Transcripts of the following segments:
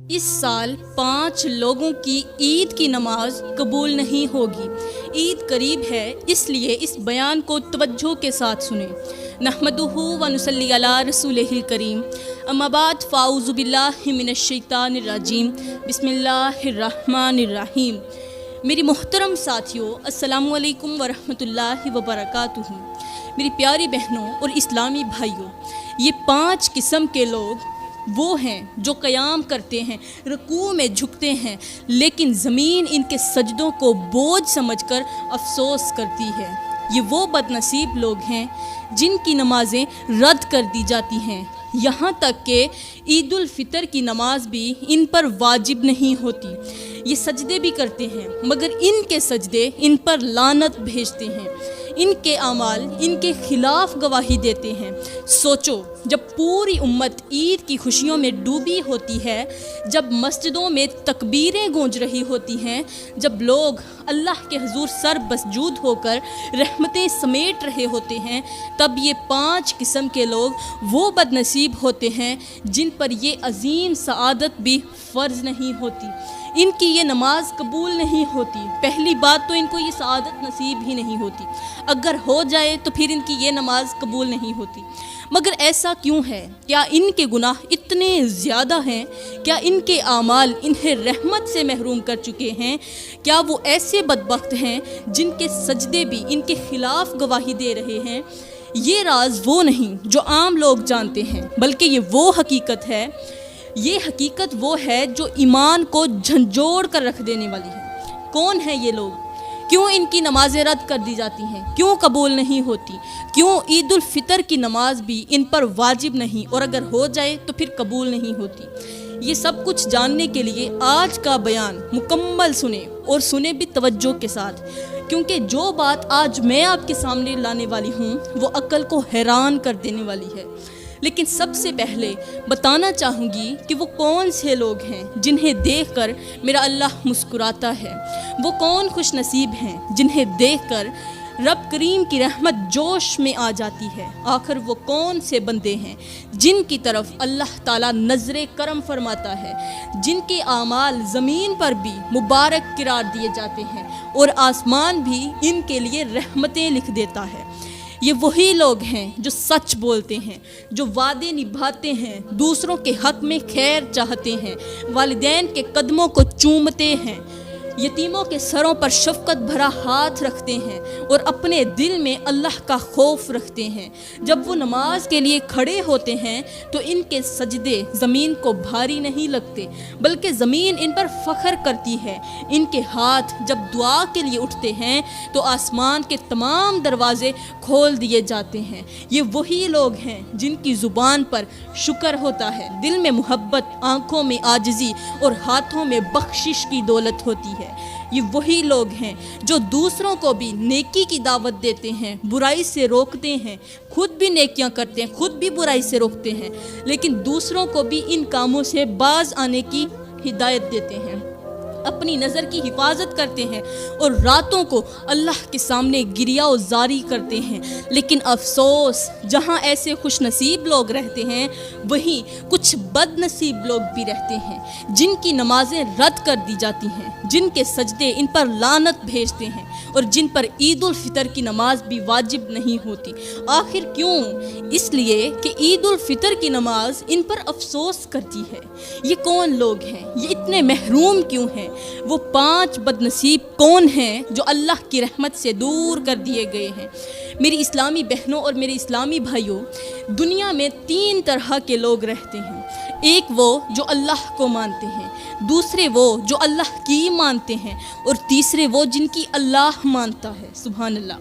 اس سال 5 لوگوں کی عید کی نماز قبول نہیں ہوگی۔ عید قریب ہے، اس لیے اس بیان کو توجہ کے ساتھ سنیں۔ نحمدہ و نصلی علی رسولہ الکریم، اما بعد فاعوذ باللہ من الشیطان الرجیم، بسم اللہ الرحمن الرحیم۔ میری محترم ساتھیوں، السلام علیکم ورحمۃ اللہ وبرکاتہ۔ میری پیاری بہنوں اور اسلامی بھائیوں، یہ 5 قسم کے لوگ وہ ہیں جو قیام کرتے ہیں، رکوع میں جھکتے ہیں، لیکن زمین ان کے سجدوں کو بوجھ سمجھ کر افسوس کرتی ہے۔ یہ وہ بد نصیب لوگ ہیں جن کی نمازیں رد کر دی جاتی ہیں، یہاں تک کہ عید الفطر کی نماز بھی ان پر واجب نہیں ہوتی۔ یہ سجدے بھی کرتے ہیں، مگر ان کے سجدے ان پر لعنت بھیجتے ہیں، ان کے اعمال ان کے خلاف گواہی دیتے ہیں۔ سوچو، جب پوری امت عید کی خوشیوں میں ڈوبی ہوتی ہے، جب مسجدوں میں تکبیریں گونج رہی ہوتی ہیں، جب لوگ اللہ کے حضور سر مسجود ہو کر رحمتیں سمیٹ رہے ہوتے ہیں، تب یہ 5 قسم کے لوگ وہ بد نصیب ہوتے ہیں جن پر یہ عظیم سعادت بھی فرض نہیں ہوتی۔ ان کی یہ نماز قبول نہیں ہوتی۔ پہلی بات تو ان کو یہ سعادت نصیب ہی نہیں ہوتی، اگر ہو جائے تو پھر ان کی یہ نماز قبول نہیں ہوتی۔ مگر ایسا کیوں ہے؟ کیا ان کے گناہ اتنے زیادہ ہیں؟ کیا ان کے اعمال انہیں رحمت سے محروم کر چکے ہیں؟ کیا وہ ایسے بدبخت ہیں جن کے سجدے بھی ان کے خلاف گواہی دے رہے ہیں؟ یہ راز وہ نہیں جو عام لوگ جانتے ہیں، بلکہ یہ وہ حقیقت ہے، یہ حقیقت وہ ہے جو ایمان کو جھنجھوڑ کر رکھ دینے والی ہے۔ کون ہیں یہ لوگ؟ کیوں ان کی نمازیں رد کر دی جاتی ہیں؟ کیوں قبول نہیں ہوتی؟ کیوں عید الفطر کی نماز بھی ان پر واجب نہیں، اور اگر ہو جائے تو پھر قبول نہیں ہوتی؟ یہ سب کچھ جاننے کے لیے آج کا بیان مکمل سنیں، اور سنیں بھی توجہ کے ساتھ، کیونکہ جو بات آج میں آپ کے سامنے لانے والی ہوں وہ عقل کو حیران کر دینے والی ہے۔ لیکن سب سے پہلے بتانا چاہوں گی کہ وہ کون سے لوگ ہیں جنہیں دیکھ کر میرا اللہ مسکراتا ہے، وہ کون خوش نصیب ہیں جنہیں دیکھ کر رب کریم کی رحمت جوش میں آ جاتی ہے۔ آخر وہ کون سے بندے ہیں جن کی طرف اللہ تعالیٰ نظر کرم فرماتا ہے، جن کے اعمال زمین پر بھی مبارک قرار دیے جاتے ہیں اور آسمان بھی ان کے لیے رحمتیں لکھ دیتا ہے۔ یہ وہی لوگ ہیں جو سچ بولتے ہیں، جو وعدے نبھاتے ہیں، دوسروں کے حق میں خیر چاہتے ہیں، والدین کے قدموں کو چومتے ہیں، یتیموں کے سروں پر شفقت بھرا ہاتھ رکھتے ہیں اور اپنے دل میں اللہ کا خوف رکھتے ہیں۔ جب وہ نماز کے لیے کھڑے ہوتے ہیں تو ان کے سجدے زمین کو بھاری نہیں لگتے، بلکہ زمین ان پر فخر کرتی ہے۔ ان کے ہاتھ جب دعا کے لیے اٹھتے ہیں تو آسمان کے تمام دروازے کھول دیے جاتے ہیں۔ یہ وہی لوگ ہیں جن کی زبان پر شکر ہوتا ہے، دل میں محبت، آنکھوں میں عاجزی اور ہاتھوں میں بخشش کی دولت ہوتی ہے۔ یہ وہی لوگ ہیں جو دوسروں کو بھی نیکی کی دعوت دیتے ہیں، برائی سے روکتے ہیں، خود بھی نیکیاں کرتے ہیں، خود بھی برائی سے روکتے ہیں، لیکن دوسروں کو بھی ان کاموں سے باز آنے کی ہدایت دیتے ہیں، اپنی نظر کی حفاظت کرتے ہیں اور راتوں کو اللہ کے سامنے گریا و زاری کرتے ہیں۔ لیکن افسوس، جہاں ایسے خوش نصیب لوگ رہتے ہیں وہیں کچھ بد نصیب لوگ بھی رہتے ہیں جن کی نمازیں رد کر دی جاتی ہیں، جن کے سجدے ان پر لعنت بھیجتے ہیں اور جن پر عید الفطر کی نماز بھی واجب نہیں ہوتی۔ آخر کیوں؟ اس لیے کہ عید الفطر کی نماز ان پر افسوس کرتی ہے۔ یہ کون لوگ ہیں؟ یہ اتنے محروم کیوں ہیں؟ وہ 5 بد نصیب کون ہیں جو اللہ کی رحمت سے دور کر دیے گئے ہیں؟ میری اسلامی بہنوں اور میرے اسلامی بھائیوں، دنیا میں 3 طرح کے لوگ رہتے ہیں۔ ایک وہ جو اللہ کو مانتے ہیں، دوسرے وہ جو اللہ کی مانتے ہیں، اور تیسرے وہ جن کی اللہ مانتا ہے۔ سبحان اللہ۔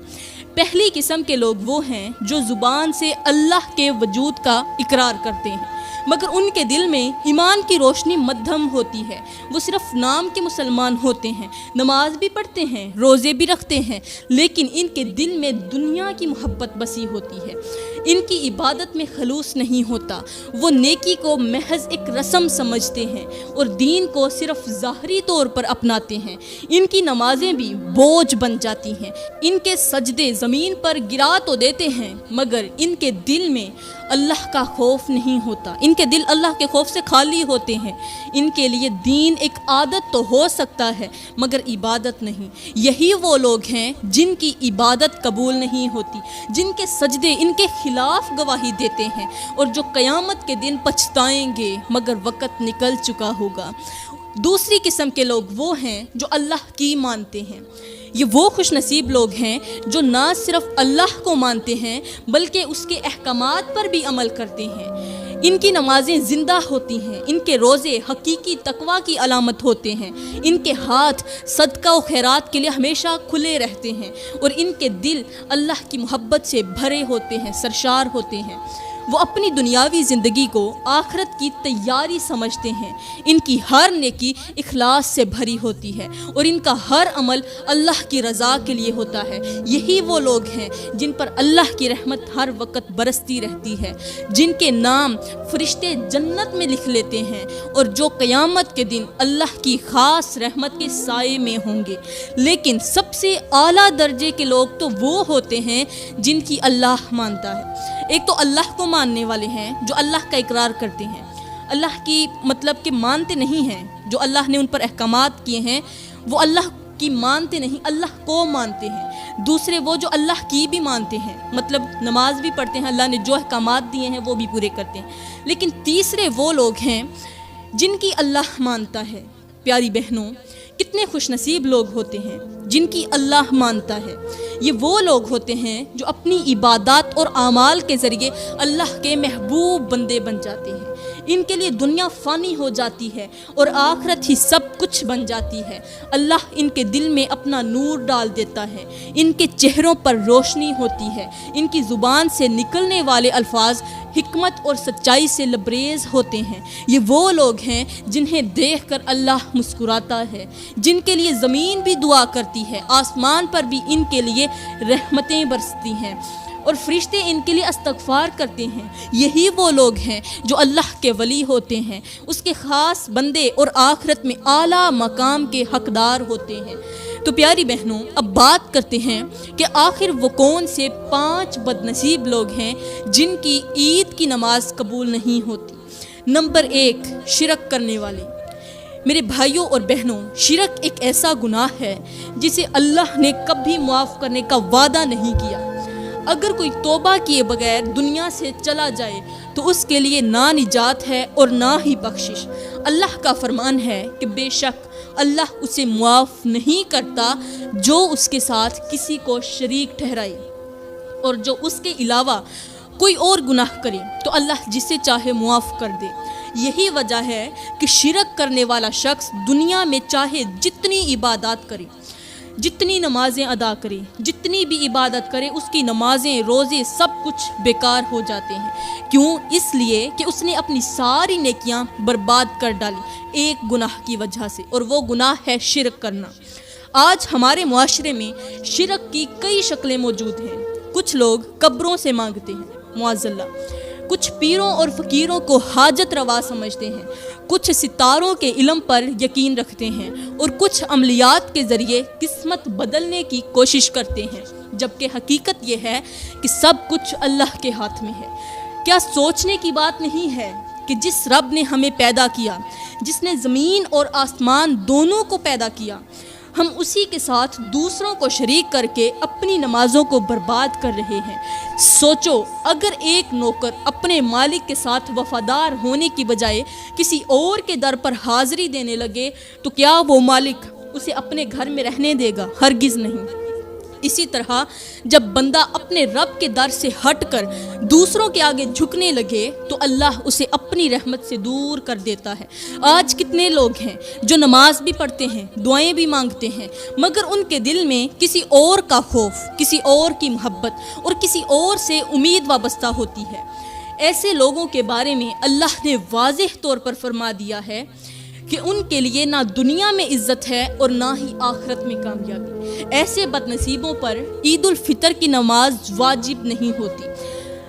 پہلی قسم کے لوگ وہ ہیں جو زبان سے اللہ کے وجود کا اقرار کرتے ہیں، مگر ان کے دل میں ایمان کی روشنی مدھم ہوتی ہے۔ وہ صرف نام کے مسلمان ہوتے ہیں، نماز بھی پڑھتے ہیں، روزے بھی رکھتے ہیں، لیکن ان کے دل میں دنیا کی محبت بسی ہوتی ہے۔ ان کی عبادت میں خلوص نہیں ہوتا، وہ نیکی کو محض ایک رسم سمجھتے ہیں اور دین کو صرف ظاہری طور پر اپناتے ہیں۔ ان کی نمازیں بھی بوجھ بن جاتی ہیں، ان کے سجدے زمین پر گرا تو دیتے ہیں، مگر ان کے دل میں اللہ کا خوف نہیں ہوتا، ان کے دل اللہ کے خوف سے خالی ہوتے ہیں۔ ان کے لیے دین ایک عادت تو ہو سکتا ہے مگر عبادت نہیں۔ یہی وہ لوگ ہیں جن کی عبادت قبول نہیں ہوتی، جن کے سجدے ان کے خلاف گواہی دیتے ہیں، اور جو قیامت کے دن پچھتائیں گے مگر وقت نکل چکا ہوگا۔ دوسری قسم کے لوگ وہ ہیں جو اللہ کی مانتے ہیں۔ یہ وہ خوش نصیب لوگ ہیں جو نہ صرف اللہ کو مانتے ہیں بلکہ اس کے احکامات پر بھی عمل کرتے ہیں۔ ان کی نمازیں زندہ ہوتی ہیں، ان کے روزے حقیقی تقویٰ کی علامت ہوتے ہیں، ان کے ہاتھ صدقہ و خیرات کے لیے ہمیشہ کھلے رہتے ہیں، اور ان کے دل اللہ کی محبت سے بھرے ہوتے ہیں، سرشار ہوتے ہیں۔ وہ اپنی دنیاوی زندگی کو آخرت کی تیاری سمجھتے ہیں۔ ان کی ہر نیکی اخلاص سے بھری ہوتی ہے اور ان کا ہر عمل اللہ کی رضا کے لیے ہوتا ہے۔ یہی وہ لوگ ہیں جن پر اللہ کی رحمت ہر وقت برستی رہتی ہے، جن کے نام فرشتے جنت میں لکھ لیتے ہیں، اور جو قیامت کے دن اللہ کی خاص رحمت کے سائے میں ہوں گے۔ لیکن سب سے اعلیٰ درجے کے لوگ تو وہ ہوتے ہیں جن کی اللہ مانتا ہے۔ ایک تو اللہ کو ماننے والے ہیں جو اللہ کا اقرار کرتے ہیں، اللہ کی مطلب کہ مانتے نہیں ہیں، جو اللہ نے ان پر احکامات کیے ہیں وہ اللہ کی مانتے نہیں، اللہ کو مانتے ہیں۔ دوسرے وہ جو اللہ کی بھی مانتے ہیں، مطلب نماز بھی پڑھتے ہیں، اللہ نے جو احکامات دیے ہیں وہ بھی پورے کرتے ہیں۔ لیکن تیسرے وہ لوگ ہیں جن کی اللہ مانتا ہے۔ پیاری بہنوں، کتنے خوش نصیب لوگ ہوتے ہیں جن کی اللہ مانتا ہے۔ یہ وہ لوگ ہوتے ہیں جو اپنی عبادات اور اعمال کے ذریعے اللہ کے محبوب بندے بن جاتے ہیں۔ ان کے لیے دنیا فانی ہو جاتی ہے اور آخرت ہی سب کچھ بن جاتی ہے۔ اللہ ان کے دل میں اپنا نور ڈال دیتا ہے، ان کے چہروں پر روشنی ہوتی ہے، ان کی زبان سے نکلنے والے الفاظ حکمت اور سچائی سے لبریز ہوتے ہیں۔ یہ وہ لوگ ہیں جنہیں دیکھ کر اللہ مسکراتا ہے، جن کے لیے زمین بھی دعا کرتی ہے، آسمان پر بھی ان کے لیے رحمتیں برستی ہیں، اور فرشتے ان کے لیے استغفار کرتے ہیں۔ یہی وہ لوگ ہیں جو اللہ کے ولی ہوتے ہیں، اس کے خاص بندے، اور آخرت میں اعلیٰ مقام کے حقدار ہوتے ہیں۔ تو پیاری بہنوں، اب بات کرتے ہیں کہ آخر وہ کون سے 5 بد نصیب لوگ ہیں جن کی عید کی نماز قبول نہیں ہوتی۔ نمبر 1، شرک کرنے والے۔ میرے بھائیوں اور بہنوں، شرک ایک ایسا گناہ ہے جسے اللہ نے کبھی معاف کرنے کا وعدہ نہیں کیا۔ اگر کوئی توبہ کیے بغیر دنیا سے چلا جائے تو اس کے لیے نہ نجات ہے اور نہ ہی بخشش۔ اللہ کا فرمان ہے کہ بے شک اللہ اسے معاف نہیں کرتا جو اس کے ساتھ کسی کو شریک ٹھہرائے، اور جو اس کے علاوہ کوئی اور گناہ کرے تو اللہ جسے چاہے معاف کر دے۔ یہی وجہ ہے کہ شرک کرنے والا شخص دنیا میں چاہے جتنی عبادات کرے، جتنی نمازیں ادا کرے، جتنی بھی عبادت کرے، اس کی نمازیں، روزے سب کچھ بیکار ہو جاتے ہیں۔ کیوں؟ اس لیے کہ اس نے اپنی ساری نیکیاں برباد کر ڈالی ایک گناہ کی وجہ سے، اور وہ گناہ ہے شرک کرنا۔ آج ہمارے معاشرے میں شرک کی کئی شکلیں موجود ہیں۔ کچھ لوگ قبروں سے مانگتے ہیں، معاذ اللہ۔ کچھ پیروں اور فقیروں کو حاجت روا سمجھتے ہیں، کچھ ستاروں کے علم پر یقین رکھتے ہیں، اور کچھ عملیات کے ذریعے قسمت بدلنے کی کوشش کرتے ہیں، جبکہ حقیقت یہ ہے کہ سب کچھ اللہ کے ہاتھ میں ہے۔ کیا سوچنے کی بات نہیں ہے کہ جس رب نے ہمیں پیدا کیا، جس نے زمین اور آسمان دونوں کو پیدا کیا، ہم اسی کے ساتھ دوسروں کو شریک کر کے اپنی نمازوں کو برباد کر رہے ہیں۔ سوچو، اگر ایک نوکر اپنے مالک کے ساتھ وفادار ہونے کی بجائے کسی اور کے در پر حاضری دینے لگے تو کیا وہ مالک اسے اپنے گھر میں رہنے دے گا؟ ہرگز نہیں۔ اسی طرح جب بندہ اپنے رب کے در سے ہٹ کر دوسروں کے آگے جھکنے لگے تو اللہ اسے اپنی رحمت سے دور کر دیتا ہے۔ آج کتنے لوگ ہیں جو نماز بھی پڑھتے ہیں، دعائیں بھی مانگتے ہیں، مگر ان کے دل میں کسی اور کا خوف، کسی اور کی محبت اور کسی اور سے امید وابستہ ہوتی ہے۔ ایسے لوگوں کے بارے میں اللہ نے واضح طور پر فرما دیا ہے کہ ان کے لیے نہ دنیا میں عزت ہے اور نہ ہی آخرت میں کامیابی۔ ایسے بد نصیبوں پر عید الفطر کی نماز واجب نہیں ہوتی۔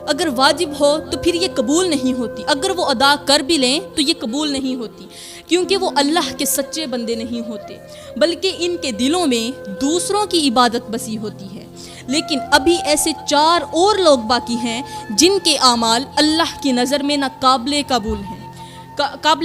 اگر واجب ہو تو پھر یہ قبول نہیں ہوتی، اگر وہ ادا کر بھی لیں تو یہ قبول نہیں ہوتی، کیونکہ وہ اللہ کے سچے بندے نہیں ہوتے، بلکہ ان کے دلوں میں دوسروں کی عبادت بسی ہوتی ہے۔ لیکن ابھی ایسے 4 اور لوگ باقی ہیں جن کے اعمال اللہ کی نظر میں نہ قابل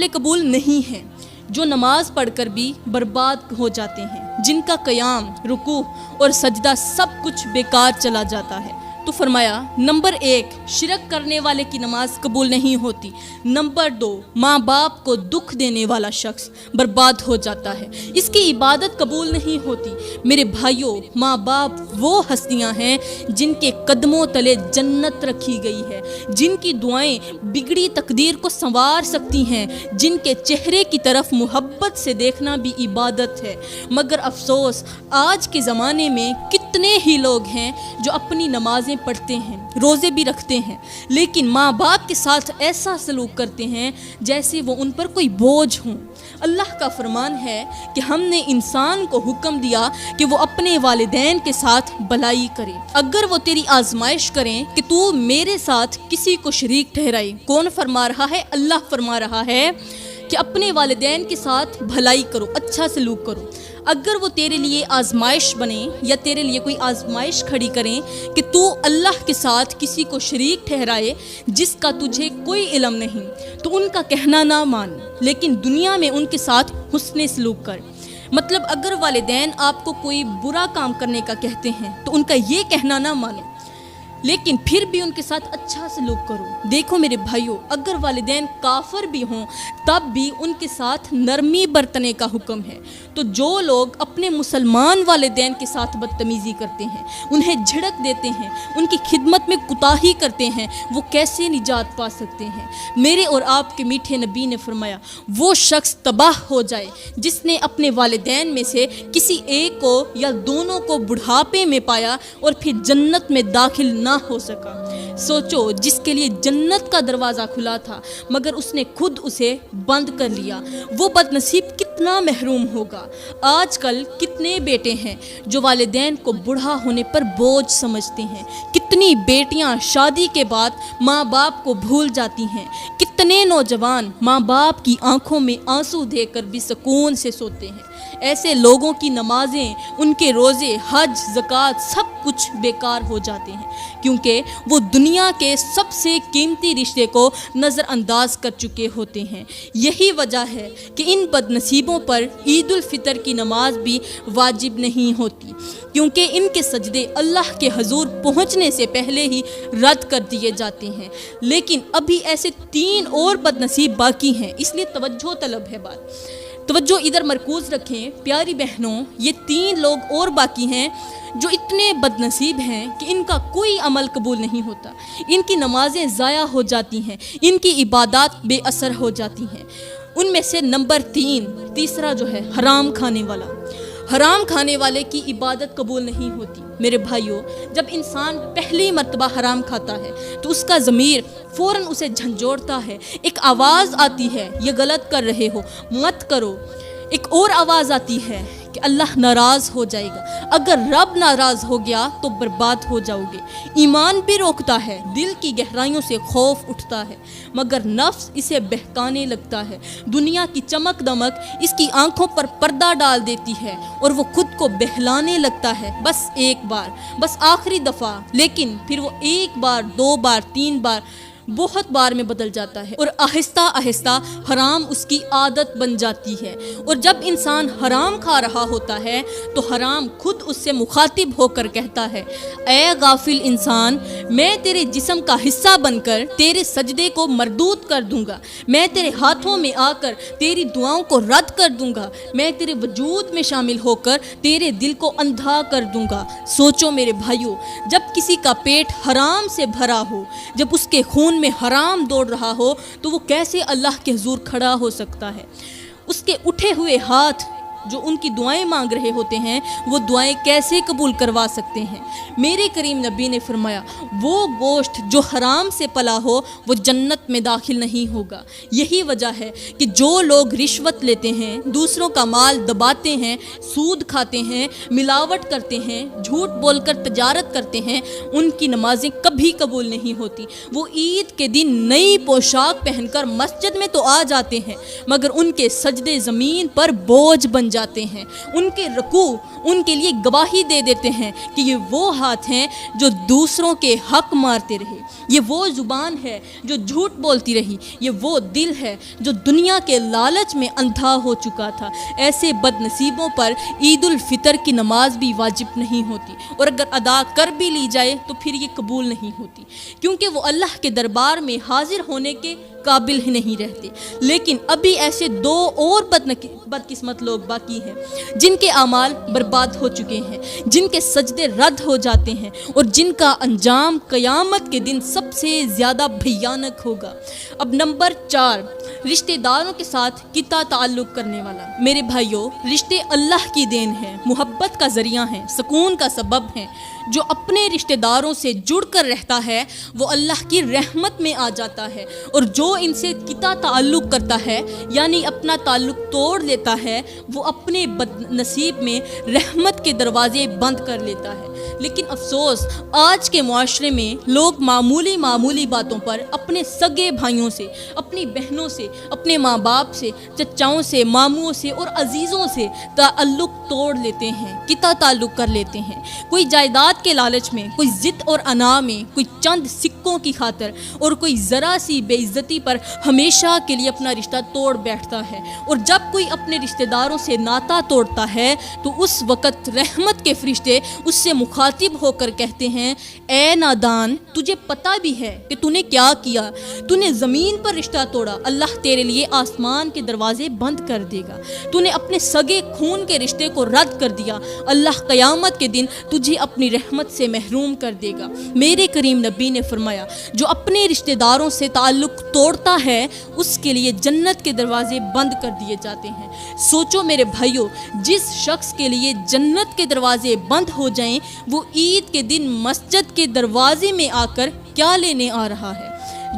قبول نہیں ہیں، جو نماز پڑھ کر بھی برباد ہو جاتے ہیں، جن کا قیام، رکوع اور سجدہ سب کچھ بیکار چلا جاتا ہے۔ تو فرمایا نمبر 1 شرک کرنے والے کی نماز قبول نہیں ہوتی، نمبر 2 ماں باپ کو دکھ دینے والا شخص برباد ہو جاتا ہے، اس کی عبادت قبول نہیں ہوتی۔ میرے بھائیوں، ماں باپ وہ ہستیاں ہیں جن کے قدموں تلے جنت رکھی گئی ہے، جن کی دعائیں بگڑی تقدیر کو سنوار سکتی ہیں، جن کے چہرے کی طرف محبت سے دیکھنا بھی عبادت ہے۔ مگر افسوس آج کے زمانے میں کتنے ہی لوگ ہیں جو اپنی نمازیں پڑھتے ہیں، روزے بھی رکھتے ہیں، لیکن ماں باپ کے ساتھ ایسا سلوک کرتے ہیں جیسے وہ ان پر کوئی بوجھ ہوں۔ اللہ کا فرمان ہے کہ ہم نے انسان کو حکم دیا کہ وہ اپنے والدین کے ساتھ بھلائی کرے، اگر وہ تیری آزمائش کریں کہ تو میرے ساتھ کسی کو شریک ٹھہرائے۔ کون فرما رہا ہے؟ اللہ فرما رہا ہے کہ اپنے والدین کے ساتھ بھلائی کرو، اچھا سلوک کرو۔ اگر وہ تیرے لیے آزمائش بنے یا تیرے لیے کوئی آزمائش کھڑی کریں کہ تو اللہ کے ساتھ کسی کو شریک ٹھہرائے جس کا تجھے کوئی علم نہیں، تو ان کا کہنا نہ مان، لیکن دنیا میں ان کے ساتھ حسن سلوک کر۔ مطلب اگر والدین آپ کو کوئی برا کام کرنے کا کہتے ہیں تو ان کا یہ کہنا نہ مانو، لیکن پھر بھی ان کے ساتھ اچھا سلوک کرو۔ دیکھو میرے بھائیوں، اگر والدین کافر بھی ہوں تب بھی ان کے ساتھ نرمی برتنے کا حکم ہے۔ تو جو لوگ اپنے مسلمان والدین کے ساتھ بدتمیزی کرتے ہیں، انہیں جھڑک دیتے ہیں، ان کی خدمت میں کوتاہی کرتے ہیں، وہ کیسے نجات پا سکتے ہیں؟ میرے اور آپ کے میٹھے نبی نے فرمایا وہ شخص تباہ ہو جائے جس نے اپنے والدین میں سے کسی ایک کو یا دونوں کو بڑھاپے میں پایا اور پھر جنت میں داخل نہ ہو سکا۔ سوچو، جس کے لیے جنت کا دروازہ کھلا تھا مگر اس نے خود اسے بند کر لیا، وہ بد نصیب کتنا محروم ہوگا۔ آج کل کتنے بیٹے ہیں جو والدین کو بوڑھا ہونے پر بوجھ سمجھتے ہیں، کتنی بیٹیاں شادی کے بعد ماں باپ کو بھول جاتی ہیں، کتنے نوجوان ماں باپ کی آنکھوں میں آنسو دیکھ کر بھی سکون سے سوتے ہیں۔ ایسے لوگوں کی نمازیں، ان کے روزے، حج، زکوٰۃ سب کچھ بیکار ہو جاتے ہیں، کیونکہ وہ دنیا کے سب سے قیمتی رشتے کو نظر انداز کر چکے ہوتے ہیں۔ یہی وجہ ہے کہ ان بد نصیبوں پر عید الفطر کی نماز بھی واجب نہیں ہوتی، کیونکہ ان کے سجدے اللہ کے حضور پہنچنے سے پہلے ہی رد کر دیے جاتے ہیں۔ لیکن ابھی ایسے 3 اور بد نصیب باقی ہیں، اس لیے توجہ طلب ہے بات۔ توجہ ادھر مرکوز رکھیں پیاری بہنوں، یہ 3 لوگ اور باقی ہیں جو اتنے بد نصیب ہیں کہ ان کا کوئی عمل قبول نہیں ہوتا، ان کی نمازیں ضائع ہو جاتی ہیں، ان کی عبادات بے اثر ہو جاتی ہیں۔ ان میں سے نمبر 3 جو ہے حرام کھانے والا۔ حرام کھانے والے کی عبادت قبول نہیں ہوتی۔ میرے بھائیوں، جب انسان پہلی مرتبہ حرام کھاتا ہے تو اس کا ضمیر فوراً اسے جھنجھوڑتا ہے، ایک آواز آتی ہے یہ غلط کر رہے ہو، مت کرو۔ ایک اور آواز آتی ہے کہ اللہ ناراض ہو جائے گا، اگر رب ناراض ہو گیا تو برباد ہو جاؤ گے۔ ایمان بھی روکتا ہے، دل کی گہرائیوں سے خوف اٹھتا ہے، مگر نفس اسے بہکانے لگتا ہے۔ دنیا کی چمک دمک اس کی آنکھوں پر پردہ ڈال دیتی ہے اور وہ خود کو بہلانے لگتا ہے، بس ایک بار، بس آخری دفعہ، لیکن پھر وہ 1 بار 2 بار 3 بار بہت بار میں بدل جاتا ہے اور آہستہ آہستہ حرام اس کی عادت بن جاتی ہے۔ اور جب انسان حرام کھا رہا ہوتا ہے تو حرام خود اس سے مخاطب ہو کر کہتا ہے، اے غافل انسان، میں تیرے جسم کا حصہ بن کر تیرے سجدے کو مردود کر دوں گا، میں تیرے ہاتھوں میں آ کر تیری دعاؤں کو رد کر دوں گا، میں تیرے وجود میں شامل ہو کر تیرے دل کو اندھا کر دوں گا۔ سوچو میرے بھائیوں، جب کسی کا پیٹ حرام سے بھرا ہو، جب اس کے خون میں حرام دوڑ رہا ہو تو وہ کیسے اللہ کے حضور کھڑا ہو سکتا ہے؟ اس کے اٹھے ہوئے ہاتھ جو ان کی دعائیں مانگ رہے ہوتے ہیں وہ دعائیں کیسے قبول کروا سکتے ہیں؟ میرے کریم نبی نے فرمایا وہ گوشت جو حرام سے پلا ہو وہ جنت میں داخل نہیں ہوگا۔ یہی وجہ ہے کہ جو لوگ رشوت لیتے ہیں، دوسروں کا مال دباتے ہیں، سود کھاتے ہیں، ملاوٹ کرتے ہیں، جھوٹ بول کر تجارت کرتے ہیں، ان کی نمازیں کبھی قبول نہیں ہوتی۔ وہ عید کے دن نئی پوشاک پہن کر مسجد میں تو آ جاتے ہیں مگر ان کے سجدے زمین پر بوجھ بن جاتے ہیں، ان کے رکوع ان کے لیے گواہی دے دیتے ہیں کہ یہ وہ ہاتھ ہیں جو دوسروں کے حق مارتے رہے، یہ وہ زبان ہے جو جھوٹ بولتی رہی، یہ وہ دل ہے جو دنیا کے لالچ میں اندھا ہو چکا تھا۔ ایسے بد نصیبوں پر عید الفطر کی نماز بھی واجب نہیں ہوتی، اور اگر ادا کر بھی لی جائے تو پھر یہ قبول نہیں ہوتی، کیونکہ وہ اللہ کے دربار میں حاضر ہونے کے قابل ہی نہیں رہتے۔ لیکن ابھی ایسے دو اور بدقسمت لوگ باقی ہیں جن کے اعمال برباد ہو چکے ہیں، جن کے سجدے رد ہو جاتے ہیں، اور جن کا انجام قیامت کے دن سب سے زیادہ بھیانک ہوگا۔ اب نمبر 4، رشتہ داروں کے ساتھ قطع تعلق کرنے والا۔ میرے بھائیوں، رشتے اللہ کی دین ہیں، محبت کا ذریعہ ہیں، سکون کا سبب ہیں۔ جو اپنے رشتہ داروں سے جڑ کر رہتا ہے وہ اللہ کی رحمت میں آ جاتا ہے، اور جو ان سے قطع تعلق کرتا ہے یعنی اپنا تعلق توڑ لیتا ہے وہ اپنے بد نصیب میں رحمت کے دروازے بند کر لیتا ہے۔ لیکن افسوس، آج کے معاشرے میں لوگ معمولی باتوں پر اپنے سگے بھائیوں سے، اپنی بہنوں سے، اپنے ماں باپ سے، چچاؤں سے، ماموں سے اور عزیزوں سے تعلق توڑ لیتے ہیں، قطع تعلق کر لیتے ہیں۔ کوئی جائیداد کے لالچ میں، کوئی ضد اور انا میں، کوئی چند سکوں کی خاطر اور کوئی ذرا سی بے عزتی پر ہمیشہ کے لیے اپنا رشتہ توڑ بیٹھتا ہے۔ اور جب کوئی اپنے رشتہ داروں سے ناطا توڑتا ہے تو اس وقت رحمت کے فرشتے اس سے مخاطب ہو کر کہتے ہیں، اے نادان، تجھے پتہ بھی ہے کہ تو نے کیا کیا؟ تو نے زمین پر رشتہ توڑا، اللہ تیرے لیے آسمان کے دروازے بند کر دے گا۔ تو نے اپنے سگے خون کے رشتے کو رد کر دیا، اللہ قیامت کے دن تجھے اپنی رحمت سے محروم کر دے گا۔ میرے کریم نبی نے فرمایا، جو اپنے رشتہ داروں سے تعلق توڑتا ہے اس کے لیے جنت کے دروازے بند کر دیے جاتے ہیں۔ سوچو میرے بھائیوں، جس شخص کے لیے جنت کے دروازے بند ہو جائیں وہ عید کے دن مسجد کے دروازے میں آ کر کیا لینے آ رہا ہے؟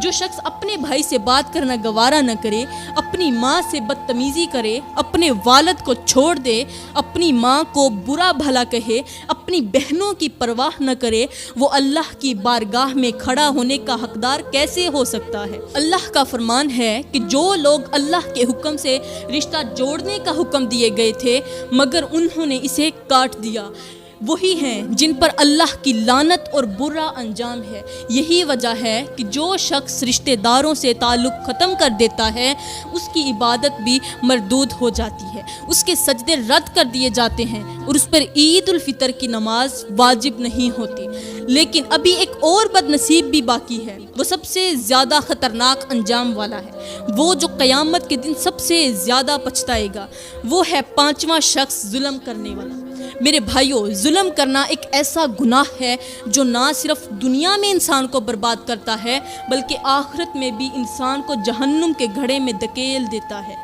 جو شخص اپنے بھائی سے بات کرنا گوارا نہ کرے، اپنی ماں سے بدتمیزی کرے، اپنے والد کو چھوڑ دے، اپنی ماں کو برا بھلا کہے، اپنی بہنوں کی پرواہ نہ کرے، وہ اللہ کی بارگاہ میں کھڑا ہونے کا حقدار کیسے ہو سکتا ہے؟ اللہ کا فرمان ہے کہ جو لوگ اللہ کے حکم سے رشتہ جوڑنے کا حکم دیے گئے تھے مگر انہوں نے اسے کاٹ دیا، وہی ہیں جن پر اللہ کی لعنت اور برا انجام ہے۔ یہی وجہ ہے کہ جو شخص رشتہ داروں سے تعلق ختم کر دیتا ہے اس کی عبادت بھی مردود ہو جاتی ہے، اس کے سجدے رد کر دیے جاتے ہیں، اور اس پر عید الفطر کی نماز واجب نہیں ہوتی۔ لیکن ابھی ایک اور بد نصیب بھی باقی ہے، وہ سب سے زیادہ خطرناک انجام والا ہے، وہ جو قیامت کے دن سب سے زیادہ پچھتائے گا، وہ ہے 5واں شخص، ظلم کرنے والا۔ میرے بھائیوں، ظلم کرنا ایک ایسا گناہ ہے جو نہ صرف دنیا میں انسان کو برباد کرتا ہے بلکہ آخرت میں بھی انسان کو جہنم کے گھڑے میں دھکیل دیتا ہے۔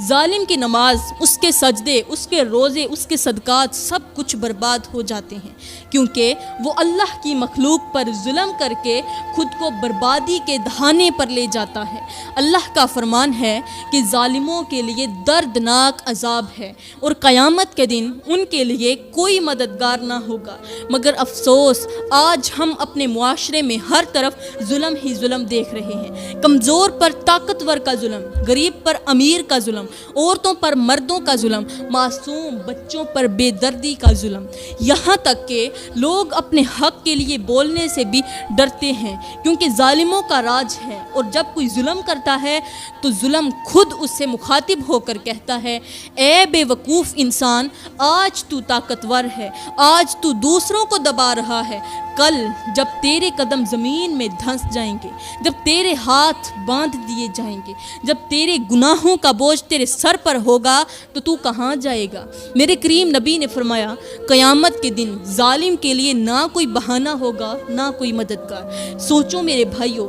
ظالم کی نماز، اس کے سجدے، اس کے روزے، اس کے صدقات سب کچھ برباد ہو جاتے ہیں، کیونکہ وہ اللہ کی مخلوق پر ظلم کر کے خود کو بربادی کے دہانے پر لے جاتا ہے۔ اللہ کا فرمان ہے کہ ظالموں کے لیے دردناک عذاب ہے، اور قیامت کے دن ان کے لیے کوئی مددگار نہ ہوگا۔ مگر افسوس، آج ہم اپنے معاشرے میں ہر طرف ظلم ہی ظلم دیکھ رہے ہیں۔ کمزور پر طاقتور کا ظلم، غریب پر امیر کا ظلم، عورتوں پر مردوں کا ظلم، معصوم بچوں پر بے دردی کا ظلم، یہاں تک کہ لوگ اپنے حق کے لیے بولنے سے بھی ڈرتے ہیں، کیونکہ ظالموں کا راج ہے، اور جب کوئی ظلم کرتا ہے تو ظلم خود اس سے مخاطب ہو کر کہتا ہے، اے بے وقوف انسان، آج تو طاقتور ہے، آج تو دوسروں کو دبا رہا ہے، کل جب تیرے قدم زمین میں دھنس جائیں گے، جب تیرے ہاتھ باندھ دیے جائیں گے، جب تیرے گناہوں کا بوجھ تیرے سر پر ہوگا تو تو کہاں جائے گا؟ میرے کریم نبی نے فرمایا، قیامت کے دن ظالم کے لیے نہ کوئی بہانہ ہوگا نہ کوئی مددگار۔ سوچو میرے بھائیوں،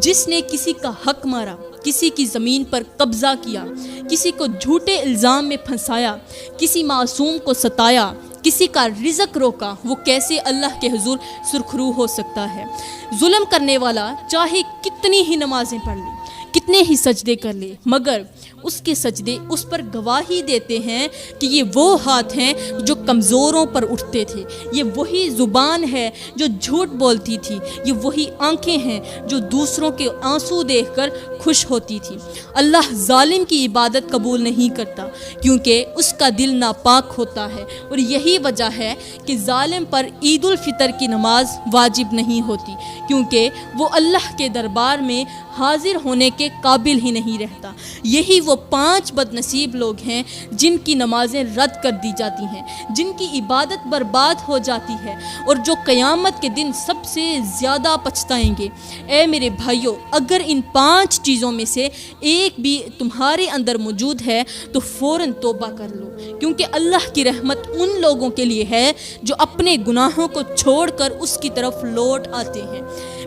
جس نے کسی کا حق مارا، کسی کی زمین پر قبضہ کیا، کسی کو جھوٹے الزام میں پھنسایا، کسی معصوم کو ستایا، کسی کا رزق روکا، وہ کیسے اللہ کے حضور سرخرو ہو سکتا ہے؟ ظلم کرنے والا چاہے کتنی ہی نمازیں پڑھ لے، کتنے ہی سجدے کر لے، مگر اس کے سجدے اس پر گواہی دیتے ہیں کہ یہ وہ ہاتھ ہیں جو کمزوروں پر اٹھتے تھے، یہ وہی زبان ہے جو جھوٹ بولتی تھی، یہ وہی آنکھیں ہیں جو دوسروں کے آنسو دیکھ کر خوش ہوتی تھی۔ اللہ ظالم کی عبادت قبول نہیں کرتا کیونکہ اس کا دل ناپاک ہوتا ہے، اور یہی وجہ ہے کہ ظالم پر عید الفطر کی نماز واجب نہیں ہوتی، کیونکہ وہ اللہ کے دربار میں حاضر ہونے کے قابل ہی نہیں رہتا۔ یہی وہ 5 بد نصیب لوگ ہیں جن کی نمازیں رد کر دی جاتی ہیں، جن کی عبادت برباد ہو جاتی ہے، اور جو قیامت کے دن سب سے زیادہ پچھتائیں گے۔ اے میرے بھائیوں، اگر ان 5 چیزوں میں سے ایک بھی تمہارے اندر موجود ہے تو فوراً توبہ کر لو، کیونکہ اللہ کی رحمت ان لوگوں کے لیے ہے جو اپنے گناہوں کو چھوڑ کر اس کی طرف لوٹ آتے ہیں۔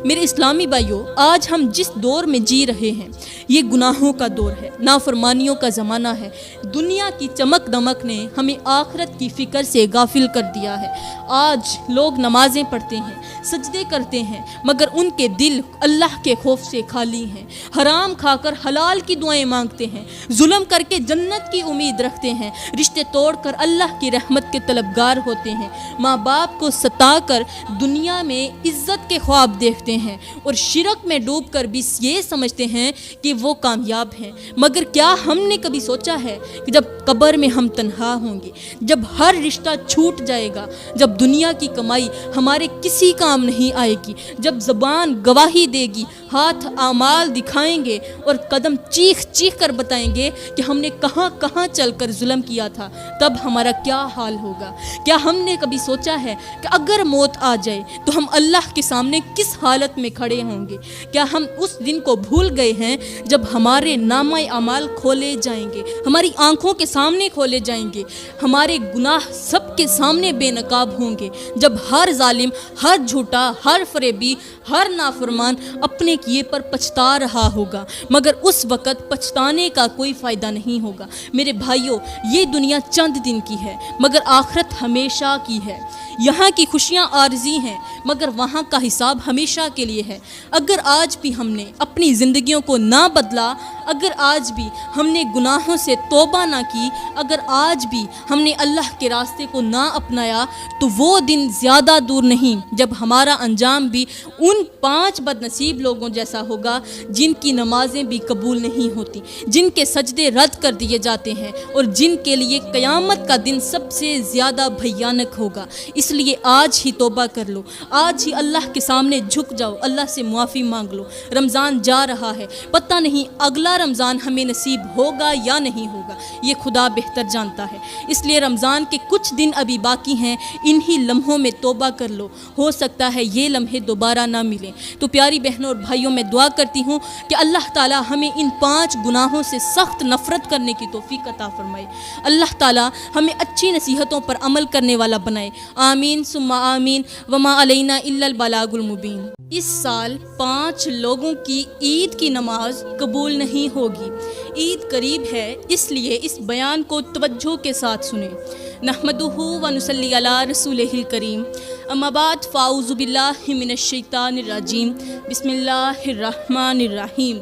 میرے اسلامی بھائیوں، آج ہم جس دور میں جی رہے ہیں یہ گناہوں کا دور ہے، نافرمانیوں کا زمانہ ہے۔ دنیا کی چمک دمک نے ہمیں آخرت کی فکر سے غافل کر دیا ہے۔ آج لوگ نمازیں پڑھتے ہیں، سجدے کرتے ہیں، مگر ان کے دل اللہ کے خوف سے خالی ہیں۔ حرام کھا کر حلال کی دعائیں مانگتے ہیں، ظلم کر کے جنت کی امید رکھتے ہیں، رشتے توڑ کر اللہ کی رحمت کے طلبگار ہوتے ہیں، ماں باپ کو ستا کر دنیا میں عزت کے خواب دیکھتے ہیں، اور شرک میں ڈوب کر بھی یہ سمجھتے ہیں کہ وہ کامیاب ہیں۔ مگر کیا ہم نے کبھی سوچا ہے کہ جب قبر میں ہم تنہا ہوں گے، جب ہر رشتہ چھوٹ جائے گا، جب دنیا کی کمائی ہمارے کسی کام نہیں آئے گی، جب زبان گواہی دے گی، ہاتھ اعمال دکھائیں گے، اور قدم چیخ چیخ کر بتائیں گے کہ ہم نے کہاں کہاں چل کر ظلم کیا تھا، تب ہمارا کیا حال ہوگا؟ کیا ہم نے کبھی سوچا ہے کہ اگر موت آ جائے تو ہم اللہ کے سامنے کس حالت میں کھڑے ہوں گے؟ کیا ہم اس دن کو بھول گئے ہیں جب ہمارے نامہ اعمال کھولے جائیں گے، ہماری آنکھوں کے سامنے کھولے جائیں گے، ہمارے گناہ سب کے سامنے بے نقاب ہوں گے، جب ہر ظالم، ہر جھوٹا، ہر فریبی، ہر نافرمان اپنے کیے پر پچھتا رہا ہوگا، مگر اس وقت پچھتانے کا کوئی فائدہ نہیں ہوگا۔ میرے بھائیوں، یہ دنیا چند دن کی ہے مگر آخرت ہمیشہ کی ہے۔ یہاں کی خوشیاں عارضی ہیں مگر وہاں کا حساب ہمیشہ کے لیے ہے۔ اگر آج بھی ہم نے اپنی زندگیوں کو نہ بدلا، اگر آج بھی ہم نے گناہوں سے توبہ نہ کی، اگر آج بھی ہم نے اللہ کے راستے کو نہ اپنایا، تو وہ دن زیادہ دور نہیں جب ہمارا انجام بھی ان 5 بد نصیب لوگوں جیسا ہوگا جن کی نمازیں بھی قبول نہیں ہوتی، جن کے سجدے رد کر دیے جاتے ہیں، اور جن کے لیے قیامت کا دن سب سے زیادہ بھیانک ہوگا۔ اس لیے آج ہی توبہ کر لو، آج ہی اللہ کے سامنے جھک جاؤ، اللہ سے معافی مانگ لو۔ رمضان جا رہا ہے، پتہ نہیں اگلا رمضان ہمیں نصیب ہوگا یا نہیں ہوگا، یہ خدا بہتر جانتا ہے۔ اس لیے رمضان کے کچھ دن ابھی باقی ہیں، انہی لمحوں میں توبہ کر لو، ہو سکتا ہے یہ لمحے دوبارہ نہ ملیں۔ تو پیاری بہنوں اور بھائیوں، میں دعا کرتی ہوں کہ اللہ تعالی ہمیں ان 5 گناہوں سے سخت نفرت کرنے کی توفیق عطا فرمائے۔ اللہ تعالی ہمیں اچھی نصیحتوں پر عمل کرنے والا بنائے۔ آمین ثم آمین، وما علینا الا البلاغ المبین۔ اس سال 5 لوگوں کی عید کی نماز قبول نہیں ہوگی۔ عید قریب ہے، اس لیے اس بیان کو توجہ کے ساتھ سنیں۔ نحمدہ ونصلی علی رسولہ الکریم، اما بعد فاعوذ باللہ من الشیطان الرجیم، بسم اللہ الرحمن الرحیم۔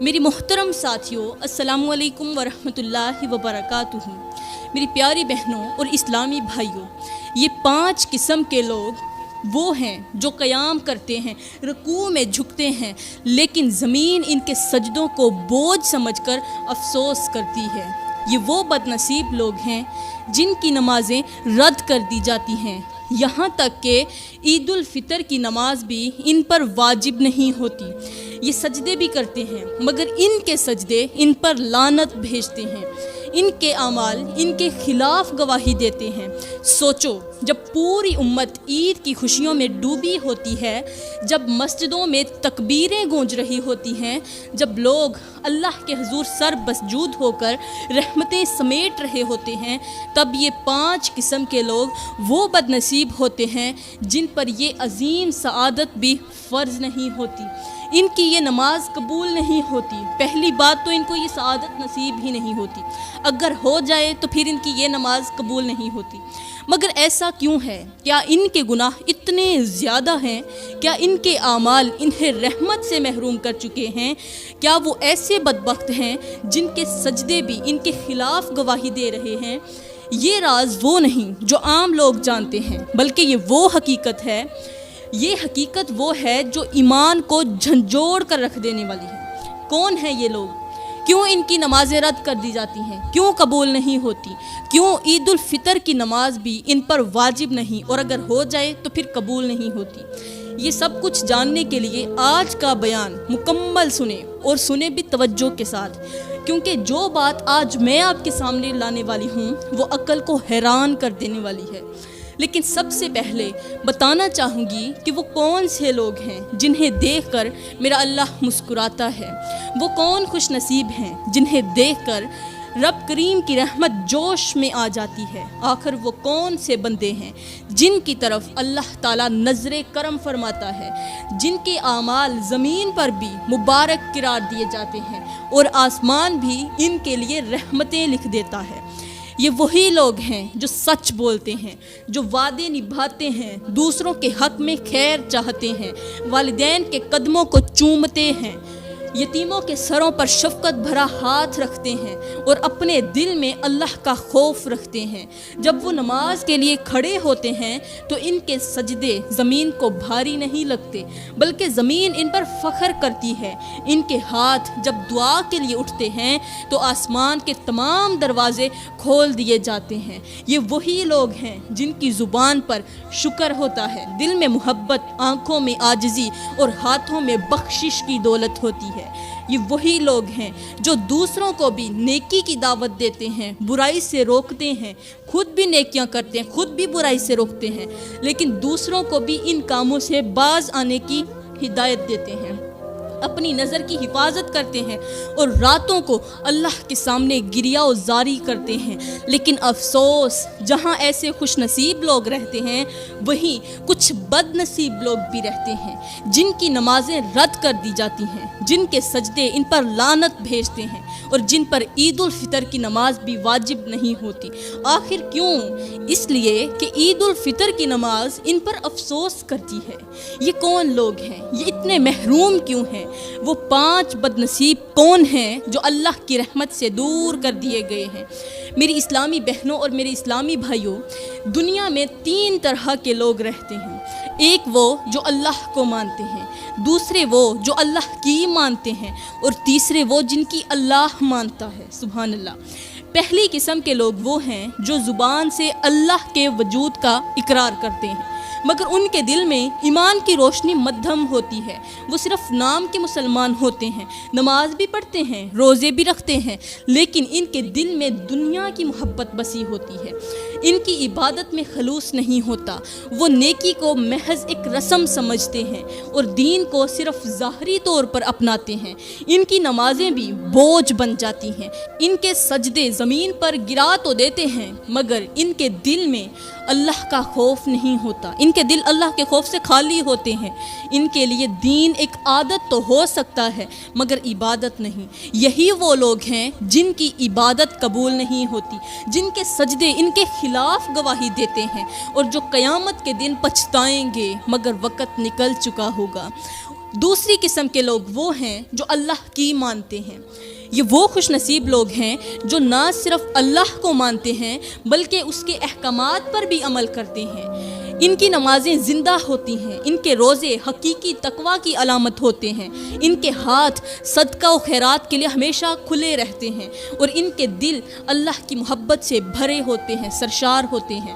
میری محترم ساتھیوں، السلام علیکم ورحمۃ اللہ وبرکاتہ۔ میری پیاری بہنوں اور اسلامی بھائیوں، یہ 5 قسم کے لوگ وہ ہیں جو قیام کرتے ہیں، رکوع میں جھکتے ہیں، لیکن زمین ان کے سجدوں کو بوجھ سمجھ کر افسوس کرتی ہے۔ یہ وہ بد نصیب لوگ ہیں جن کی نمازیں رد کر دی جاتی ہیں، یہاں تک کہ عید الفطر کی نماز بھی ان پر واجب نہیں ہوتی۔ یہ سجدے بھی کرتے ہیں مگر ان کے سجدے ان پر لعنت بھیجتے ہیں، ان کے اعمال ان کے خلاف گواہی دیتے ہیں۔ سوچو، جب پوری امت عید کی خوشیوں میں ڈوبی ہوتی ہے، جب مسجدوں میں تکبیریں گونج رہی ہوتی ہیں، جب لوگ اللہ کے حضور سر مسجود ہو کر رحمتیں سمیٹ رہے ہوتے ہیں، تب یہ 5 قسم کے لوگ وہ بد نصیب ہوتے ہیں جن پر یہ عظیم سعادت بھی فرض نہیں ہوتی۔ ان کی یہ نماز قبول نہیں ہوتی۔ پہلی بات تو ان کو یہ سعادت نصیب ہی نہیں ہوتی، اگر ہو جائے تو پھر ان کی یہ نماز قبول نہیں ہوتی۔ مگر ایسا ایسا کیوں ہے؟ کیا ان کے گناہ اتنے زیادہ ہیں؟ کیا ان کے اعمال انہیں رحمت سے محروم کر چکے ہیں؟ کیا وہ ایسے بدبخت ہیں جن کے سجدے بھی ان کے خلاف گواہی دے رہے ہیں؟ یہ راز وہ نہیں جو عام لوگ جانتے ہیں، بلکہ یہ وہ حقیقت ہے، یہ حقیقت وہ ہے جو ایمان کو جھنجھوڑ کر رکھ دینے والی ہے۔ کون ہیں یہ لوگ؟ کیوں ان کی نمازیں رد کر دی جاتی ہیں؟ کیوں قبول نہیں ہوتی؟ کیوں عید الفطر کی نماز بھی ان پر واجب نہیں، اور اگر ہو جائے تو پھر قبول نہیں ہوتی؟ یہ سب کچھ جاننے کے لیے آج کا بیان مکمل سنیں، اور سنیں بھی توجہ کے ساتھ، کیونکہ جو بات آج میں آپ کے سامنے لانے والی ہوں وہ عقل کو حیران کر دینے والی ہے۔ لیکن سب سے پہلے بتانا چاہوں گی کہ وہ کون سے لوگ ہیں جنہیں دیکھ کر میرا اللہ مسکراتا ہے، وہ کون خوش نصیب ہیں جنہیں دیکھ کر رب کریم کی رحمت جوش میں آ جاتی ہے۔ آخر وہ کون سے بندے ہیں جن کی طرف اللہ تعالیٰ نظر کرم فرماتا ہے، جن کے اعمال زمین پر بھی مبارک قرار دیے جاتے ہیں اور آسمان بھی ان کے لیے رحمتیں لکھ دیتا ہے۔ یہ وہی لوگ ہیں جو سچ بولتے ہیں، جو وعدے نبھاتے ہیں، دوسروں کے حق میں خیر چاہتے ہیں، والدین کے قدموں کو چومتے ہیں، یتیموں کے سروں پر شفقت بھرا ہاتھ رکھتے ہیں اور اپنے دل میں اللہ کا خوف رکھتے ہیں۔ جب وہ نماز کے لیے کھڑے ہوتے ہیں تو ان کے سجدے زمین کو بھاری نہیں لگتے، بلکہ زمین ان پر فخر کرتی ہے۔ ان کے ہاتھ جب دعا کے لیے اٹھتے ہیں تو آسمان کے تمام دروازے کھول دیے جاتے ہیں۔ یہ وہی لوگ ہیں جن کی زبان پر شکر ہوتا ہے، دل میں محبت، آنکھوں میں عاجزی اور ہاتھوں میں بخشش کی دولت ہوتی ہے۔ یہ وہی لوگ ہیں جو دوسروں کو بھی نیکی کی دعوت دیتے ہیں، برائی سے روکتے ہیں، خود بھی نیکیاں کرتے ہیں، خود بھی برائی سے روکتے ہیں، لیکن دوسروں کو بھی ان کاموں سے باز آنے کی ہدایت دیتے ہیں، اپنی نظر کی حفاظت کرتے ہیں اور راتوں کو اللہ کے سامنے گریہ و زاری کرتے ہیں۔ لیکن افسوس، جہاں ایسے خوش نصیب لوگ رہتے ہیں وہیں کچھ بد نصیب لوگ بھی رہتے ہیں جن کی نمازیں رد کر دی جاتی ہیں، جن کے سجدے ان پر لعنت بھیجتے ہیں اور جن پر عید الفطر کی نماز بھی واجب نہیں ہوتی۔ آخر کیوں؟ اس لیے کہ عید الفطر کی نماز ان پر افسوس کرتی ہے۔ یہ کون لوگ ہیں؟ یہ اتنے محروم کیوں ہیں؟ وہ 5 بد نصیب کون ہیں جو اللہ کی رحمت سے دور کر دیے گئے ہیں؟ میری اسلامی بہنوں اور میرے اسلامی بھائیوں، دنیا میں 3 طرح کے لوگ رہتے ہیں۔ ایک وہ جو اللہ کو مانتے ہیں، دوسرے وہ جو اللہ کی مانتے ہیں، اور تیسرے وہ جن کی اللہ مانتا ہے۔ سبحان اللہ۔ پہلی قسم کے لوگ وہ ہیں جو زبان سے اللہ کے وجود کا اقرار کرتے ہیں، مگر ان کے دل میں ایمان کی روشنی مدھم ہوتی ہے۔ وہ صرف نام کے مسلمان ہوتے ہیں، نماز بھی پڑھتے ہیں، روزے بھی رکھتے ہیں، لیکن ان کے دل میں دنیا کی محبت بسی ہوتی ہے۔ ان کی عبادت میں خلوص نہیں ہوتا۔ وہ نیکی کو محض ایک رسم سمجھتے ہیں اور دین کو صرف ظاہری طور پر اپناتے ہیں۔ ان کی نمازیں بھی بوجھ بن جاتی ہیں۔ ان کے سجدے زمین پر گرا تو دیتے ہیں، مگر ان کے دل میں اللہ کا خوف نہیں ہوتا۔ ان کے دل اللہ کے خوف سے خالی ہوتے ہیں۔ ان کے لیے دین ایک عادت تو ہو سکتا ہے مگر عبادت نہیں۔ یہی وہ لوگ ہیں جن کی عبادت قبول نہیں ہوتی، جن کے سجدے ان کے خلاف گواہی دیتے ہیں اور جو قیامت کے دن پچھتائیں گے مگر وقت نکل چکا ہوگا۔ دوسری قسم کے لوگ وہ ہیں جو اللہ کی مانتے ہیں۔ یہ وہ خوش نصیب لوگ ہیں جو نہ صرف اللہ کو مانتے ہیں بلکہ اس کے احکامات پر بھی عمل کرتے ہیں۔ ان کی نمازیں زندہ ہوتی ہیں، ان کے روزے حقیقی تقویٰ کی علامت ہوتے ہیں، ان کے ہاتھ صدقہ و خیرات کے لیے ہمیشہ کھلے رہتے ہیں اور ان کے دل اللہ کی محبت سے بھرے ہوتے ہیں، سرشار ہوتے ہیں۔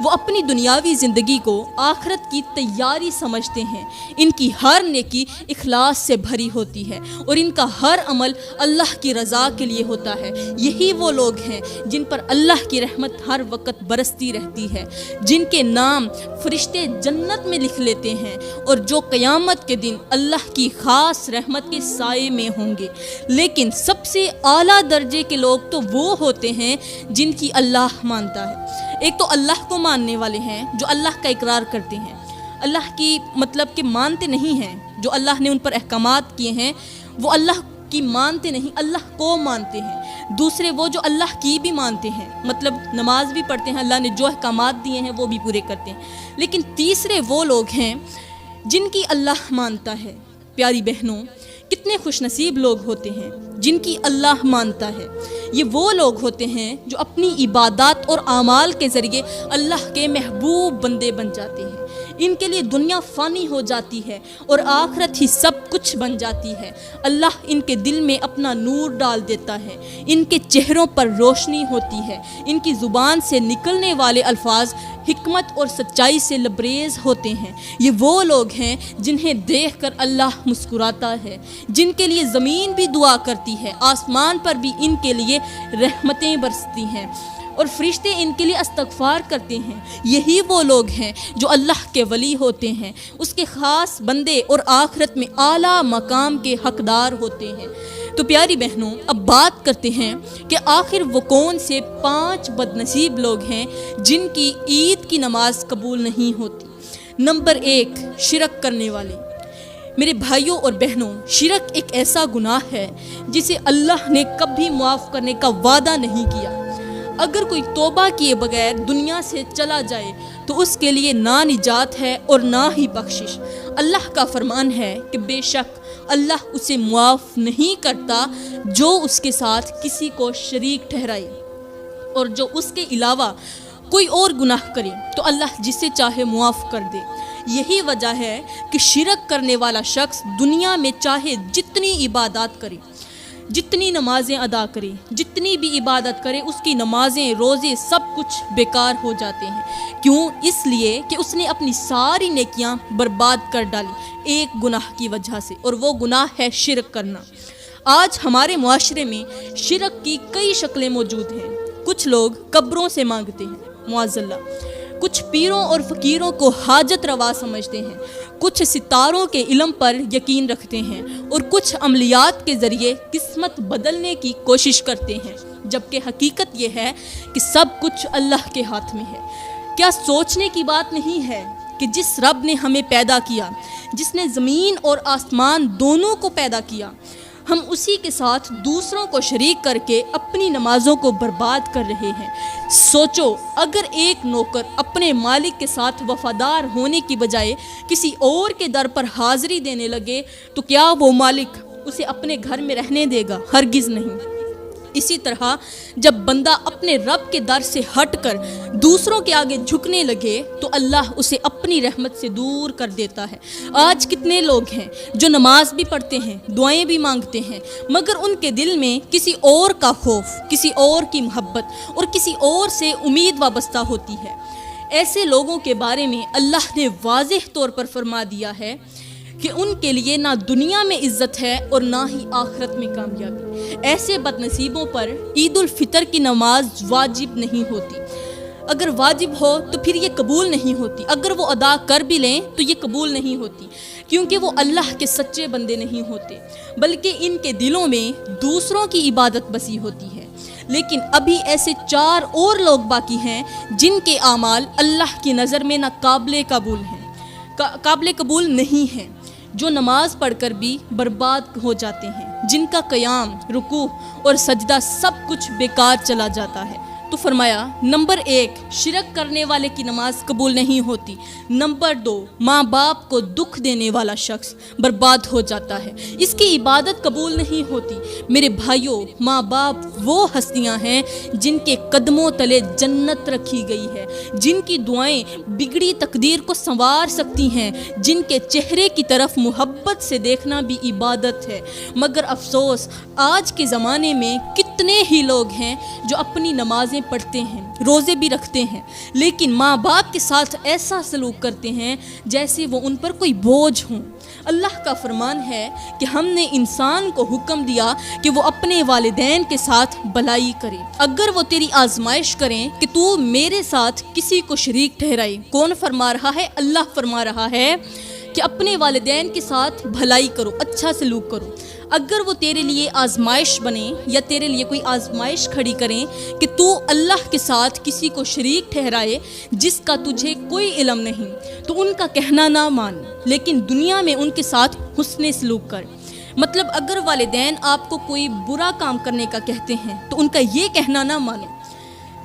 وہ اپنی دنیاوی زندگی کو آخرت کی تیاری سمجھتے ہیں۔ ان کی ہر نیکی اخلاص سے بھری ہوتی ہے اور ان کا ہر عمل اللہ کی رضا کے لیے ہوتا ہے۔ یہی وہ لوگ ہیں جن پر اللہ کی رحمت ہر وقت برستی رہتی ہے، جن کے نام فرشتے جنت میں لکھ لیتے ہیں اور جو قیامت کے دن اللہ کی خاص رحمت کے سائے میں ہوں گے۔ لیکن سب سے اعلیٰ درجے کے لوگ تو وہ ہوتے ہیں جن کی اللہ مانتا ہے۔ ایک تو اللہ کو ماننے والے ہیں جو اللہ کا اقرار کرتے ہیں، اللہ کی مطلب کہ مانتے نہیں ہیں، جو اللہ نے ان پر احکامات کیے ہیں وہ اللہ کی مانتے نہیں، اللہ کو مانتے ہیں۔ دوسرے وہ جو اللہ کی بھی مانتے ہیں، مطلب نماز بھی پڑھتے ہیں، اللہ نے جو احکامات دیے ہیں وہ بھی پورے کرتے ہیں۔ لیکن تیسرے وہ لوگ ہیں جن کی اللہ مانتا ہے۔ پیاری بہنوں، کتنے خوش نصیب لوگ ہوتے ہیں جن کی اللہ مانتا ہے۔ یہ وہ لوگ ہوتے ہیں جو اپنی عبادات اور اعمال کے ذریعے اللہ کے محبوب بندے بن جاتے ہیں۔ ان کے لیے دنیا فانی ہو جاتی ہے اور آخرت ہی سب کچھ بن جاتی ہے۔ اللہ ان کے دل میں اپنا نور ڈال دیتا ہے، ان کے چہروں پر روشنی ہوتی ہے، ان کی زبان سے نکلنے والے الفاظ حکمت اور سچائی سے لبریز ہوتے ہیں۔ یہ وہ لوگ ہیں جنہیں دیکھ کر اللہ مسکراتا ہے، جن کے لیے زمین بھی دعا کرتی ہے، آسمان پر بھی ان کے لیے رحمتیں برستی ہیں اور فرشتے ان کے لیے استغفار کرتے ہیں۔ یہی وہ لوگ ہیں جو اللہ کے ولی ہوتے ہیں، اس کے خاص بندے اور آخرت میں اعلیٰ مقام کے حقدار ہوتے ہیں۔ تو پیاری بہنوں، اب بات کرتے ہیں کہ آخر وہ کون سے 5 بد نصیب لوگ ہیں جن کی عید کی نماز قبول نہیں ہوتی۔ نمبر 1، شرک کرنے والے۔ میرے بھائیوں اور بہنوں، شرک ایک ایسا گناہ ہے جسے اللہ نے کبھی معاف کرنے کا وعدہ نہیں کیا۔ اگر کوئی توبہ کیے بغیر دنیا سے چلا جائے تو اس کے لیے نہ نجات ہے اور نہ ہی بخشش۔ اللہ کا فرمان ہے کہ بے شک اللہ اسے معاف نہیں کرتا جو اس کے ساتھ کسی کو شریک ٹھہرائے، اور جو اس کے علاوہ کوئی اور گناہ کرے تو اللہ جسے چاہے معاف کر دے۔ یہی وجہ ہے کہ شرک کرنے والا شخص دنیا میں چاہے جتنی عبادات کرے، جتنی نمازیں ادا کرے، جتنی بھی عبادت کرے، اس کی نمازیں، روزے سب کچھ بیکار ہو جاتے ہیں۔ کیوں؟ اس لیے کہ اس نے اپنی ساری نیکیاں برباد کر ڈالی ایک گناہ کی وجہ سے، اور وہ گناہ ہے شرک کرنا۔ آج ہمارے معاشرے میں شرک کی کئی شکلیں موجود ہیں۔ کچھ لوگ قبروں سے مانگتے ہیں، معاذ اللہ۔ کچھ پیروں اور فقیروں کو حاجت روا سمجھتے ہیں، کچھ ستاروں کے علم پر یقین رکھتے ہیں، اور کچھ عملیات کے ذریعے قسمت بدلنے کی کوشش کرتے ہیں، جبکہ حقیقت یہ ہے کہ سب کچھ اللہ کے ہاتھ میں ہے۔ کیا سوچنے کی بات نہیں ہے کہ جس رب نے ہمیں پیدا کیا، جس نے زمین اور آسمان دونوں کو پیدا کیا، ہم اسی کے ساتھ دوسروں کو شریک کر کے اپنی نمازوں کو برباد کر رہے ہیں۔ سوچو، اگر ایک نوکر اپنے مالک کے ساتھ وفادار ہونے کی بجائے کسی اور کے در پر حاضری دینے لگے تو کیا وہ مالک اسے اپنے گھر میں رہنے دے گا؟ ہرگز نہیں۔ اسی طرح جب بندہ اپنے رب کے در سے ہٹ کر دوسروں کے آگے جھکنے لگے تو اللہ اسے اپنی رحمت سے دور کر دیتا ہے۔ آج کتنے لوگ ہیں جو نماز بھی پڑھتے ہیں، دعائیں بھی مانگتے ہیں، مگر ان کے دل میں کسی اور کا خوف، کسی اور کی محبت اور کسی اور سے امید وابستہ ہوتی ہے۔ ایسے لوگوں کے بارے میں اللہ نے واضح طور پر فرما دیا ہے کہ ان کے لیے نہ دنیا میں عزت ہے اور نہ ہی آخرت میں کامیابی۔ ایسے بد نصیبوں پر عید الفطر کی نماز واجب نہیں ہوتی۔ اگر واجب ہو تو پھر یہ قبول نہیں ہوتی، اگر وہ ادا کر بھی لیں تو یہ قبول نہیں ہوتی، کیونکہ وہ اللہ کے سچے بندے نہیں ہوتے، بلکہ ان کے دلوں میں دوسروں کی عبادت بسی ہوتی ہے۔ لیکن ابھی ایسے 4 اور لوگ باقی ہیں جن کے اعمال اللہ کی نظر میں نہ قابل قبول نہیں ہیں، جو نماز پڑھ کر بھی برباد ہو جاتے ہیں، جن کا قیام، رکوع اور سجدہ سب کچھ بیکار چلا جاتا ہے۔ تو فرمایا، نمبر 1، شرک کرنے والے کی نماز قبول نہیں ہوتی۔ نمبر 2، ماں باپ کو دکھ دینے والا شخص برباد ہو جاتا ہے، اس کی عبادت قبول نہیں ہوتی۔ میرے بھائیوں، ماں باپ وہ ہستیاں ہیں جن کے قدموں تلے جنت رکھی گئی ہے، جن کی دعائیں بگڑی تقدیر کو سنوار سکتی ہیں، جن کے چہرے کی طرف محبت سے دیکھنا بھی عبادت ہے۔ مگر افسوس، آج کے زمانے میں کتنے ہی لوگ ہیں جو اپنی نمازیں پڑھتے ہیں، روزے بھی رکھتے ہیں، لیکن ماں باپ کے ساتھ ایسا سلوک کرتے ہیں جیسے وہ ان پر کوئی بوجھ ہوں۔ اللہ کا فرمان ہے کہ ہم نے انسان کو حکم دیا کہ وہ اپنے والدین کے ساتھ بھلائی کرے۔ اگر وہ تیری آزمائش کریں کہ تو میرے ساتھ کسی کو شریک ٹھہرائے، کون فرما رہا ہے؟ اللہ فرما رہا ہے کہ اپنے والدین کے ساتھ بھلائی کرو، اچھا سلوک کرو۔ اگر وہ تیرے لیے آزمائش بنے یا تیرے لیے کوئی آزمائش کھڑی کریں کہ تو اللہ کے ساتھ کسی کو شریک ٹھہرائے جس کا تجھے کوئی علم نہیں، تو ان کا کہنا نہ مان، لیکن دنیا میں ان کے ساتھ حسن سلوک کر۔ مطلب اگر والدین آپ کو کوئی برا کام کرنے کا کہتے ہیں تو ان کا یہ کہنا نہ مانو،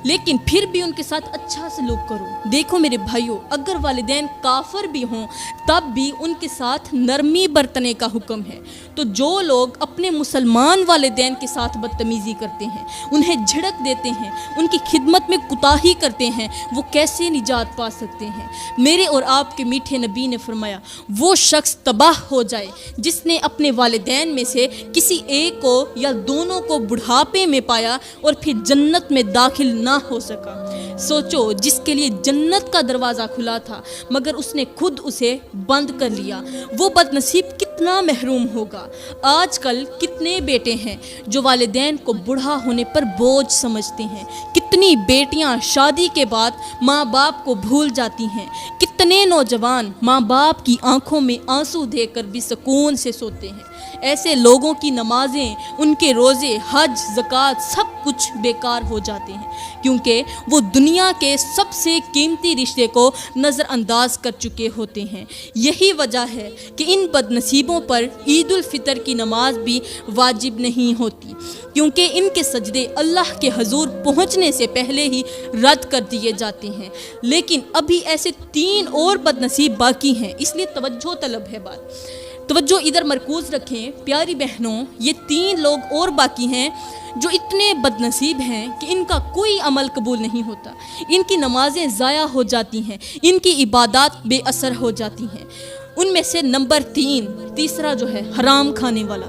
لیکن پھر بھی ان کے ساتھ اچھا سلوک کرو۔ دیکھو میرے بھائیوں، اگر والدین کافر بھی ہوں تب بھی ان کے ساتھ نرمی برتنے کا حکم ہے۔ تو جو لوگ اپنے مسلمان والدین کے ساتھ بدتمیزی کرتے ہیں، انہیں جھڑک دیتے ہیں، ان کی خدمت میں کوتاہی کرتے ہیں، وہ کیسے نجات پا سکتے ہیں؟ میرے اور آپ کے میٹھے نبی نے فرمایا، وہ شخص تباہ ہو جائے جس نے اپنے والدین میں سے کسی ایک کو یا دونوں کو بڑھاپے میں پایا اور پھر جنت میں داخل نہ ہو سکا۔ سوچو، جس کے لیے جنت کا دروازہ کھلا تھا مگر اس نے خود اسے بند کر لیا، وہ بد نصیب کتنا محروم ہوگا۔ آج کل کتنے بیٹے ہیں جو والدین کو بوڑھا ہونے پر بوجھ سمجھتے ہیں، کتنی بیٹیاں شادی کے بعد ماں باپ کو بھول جاتی ہیں، کتنے نوجوان ماں باپ کی آنکھوں میں آنسو دیکھ کر بھی سکون سے سوتے ہیں۔ ایسے لوگوں کی نمازیں، ان کے روزے، حج، زکوٰۃ سب کچھ بیکار ہو جاتے ہیں، کیونکہ وہ دنیا کے سب سے قیمتی رشتے کو نظر انداز کر چکے ہوتے ہیں۔ یہی وجہ ہے کہ ان بد نصیبوں پر عید الفطر کی نماز بھی واجب نہیں ہوتی، کیونکہ ان کے سجدے اللہ کے حضور پہنچنے سے پہلے ہی رد کر دیے جاتے ہیں۔ لیکن ابھی ایسے 3 اور بد نصیب باقی ہیں، اس لیے توجہ طلب ہے بات۔ توجہ ادھر مرکوز رکھیں پیاری بہنوں، یہ 3 لوگ اور باقی ہیں جو اتنے بد نصیب ہیں کہ ان کا کوئی عمل قبول نہیں ہوتا، ان کی نمازیں ضائع ہو جاتی ہیں، ان کی عبادات بے اثر ہو جاتی ہیں۔ ان میں سے نمبر 3 جو ہے حرام کھانے والا۔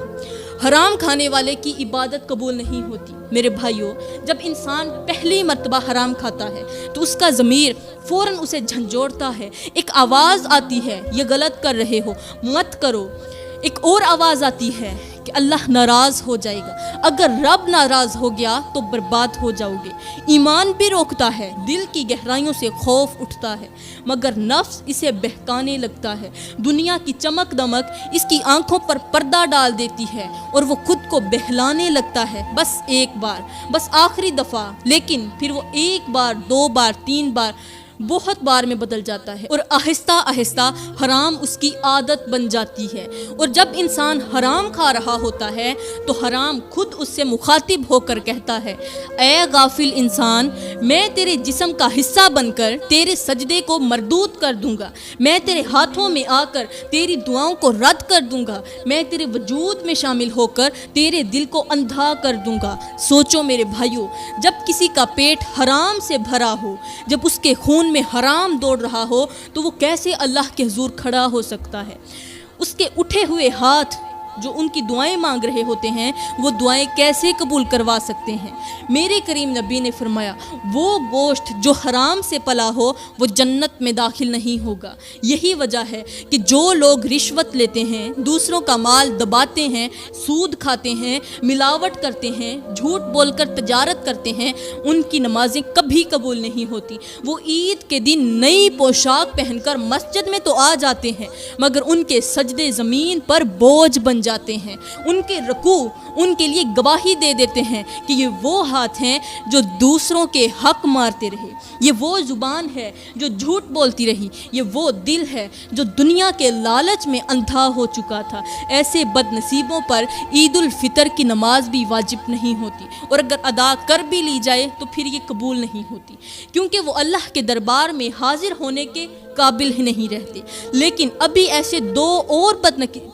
حرام کھانے والے کی عبادت قبول نہیں ہوتی۔ میرے بھائیوں، جب انسان پہلی مرتبہ حرام کھاتا ہے تو اس کا ضمیر فوراً اسے جھنجھوڑتا ہے، ایک آواز آتی ہے، یہ غلط کر رہے ہو، مت کرو۔ ایک اور آواز آتی ہے کہ اللہ ناراض ہو جائے گا، اگر رب ناراض ہو گیا تو برباد ہو جاؤ گے۔ ایمان بھی روکتا ہے، دل کی گہرائیوں سے خوف اٹھتا ہے، مگر نفس اسے بہکانے لگتا ہے۔ دنیا کی چمک دمک اس کی آنکھوں پر پردہ ڈال دیتی ہے اور وہ خود کو بہلانے لگتا ہے، بس ایک بار، بس آخری دفعہ، لیکن پھر وہ 1 بار 2 بار 3 بار بہت بار میں بدل جاتا ہے اور آہستہ آہستہ حرام اس کی عادت بن جاتی ہے۔ اور جب انسان حرام کھا رہا ہوتا ہے تو حرام خود اس سے مخاطب ہو کر کہتا ہے، اے غافل انسان، میں تیرے جسم کا حصہ بن کر تیرے سجدے کو مردود کر دوں گا، میں تیرے ہاتھوں میں آ کر تیری دعاؤں کو رد کر دوں گا، میں تیرے وجود میں شامل ہو کر تیرے دل کو اندھا کر دوں گا۔ سوچو میرے بھائیوں، جب کسی کا پیٹ حرام سے بھرا ہو، جب اس کے خون میں حرام دوڑ رہا ہو تو وہ کیسے اللہ کے حضور کھڑا ہو سکتا ہے؟ اس کے اٹھے ہوئے ہاتھ جو ان کی دعائیں مانگ رہے ہوتے ہیں، وہ دعائیں کیسے قبول کروا سکتے ہیں؟ میرے کریم نبی نے فرمایا، وہ گوشت جو حرام سے پلا ہو وہ جنت میں داخل نہیں ہوگا۔ یہی وجہ ہے کہ جو لوگ رشوت لیتے ہیں، دوسروں کا مال دباتے ہیں، سود کھاتے ہیں، ملاوٹ کرتے ہیں، جھوٹ بول کر تجارت کرتے ہیں، ان کی نمازیں کبھی قبول نہیں ہوتی۔ وہ عید کے دن نئی پوشاک پہن کر مسجد میں تو آ جاتے ہیں، مگر ان کے سجدے زمین پر بوجھ بن جاتے ہیں، ان کے رکوع ان کے لیے گواہی دے دیتے ہیں کہ یہ وہ ہاتھ ہیں جو دوسروں کے حق مارتے رہے، یہ وہ زبان ہے جو جھوٹ بولتی رہی، یہ وہ دل ہے جو دنیا کے لالچ میں اندھا ہو چکا تھا۔ ایسے بد نصیبوں پر عید الفطر کی نماز بھی واجب نہیں ہوتی، اور اگر ادا کر بھی لی جائے تو پھر یہ قبول نہیں ہوتی، کیونکہ وہ اللہ کے دربار میں حاضر ہونے کے قابل ہی نہیں رہتے۔ لیکن ابھی ایسے 2 اور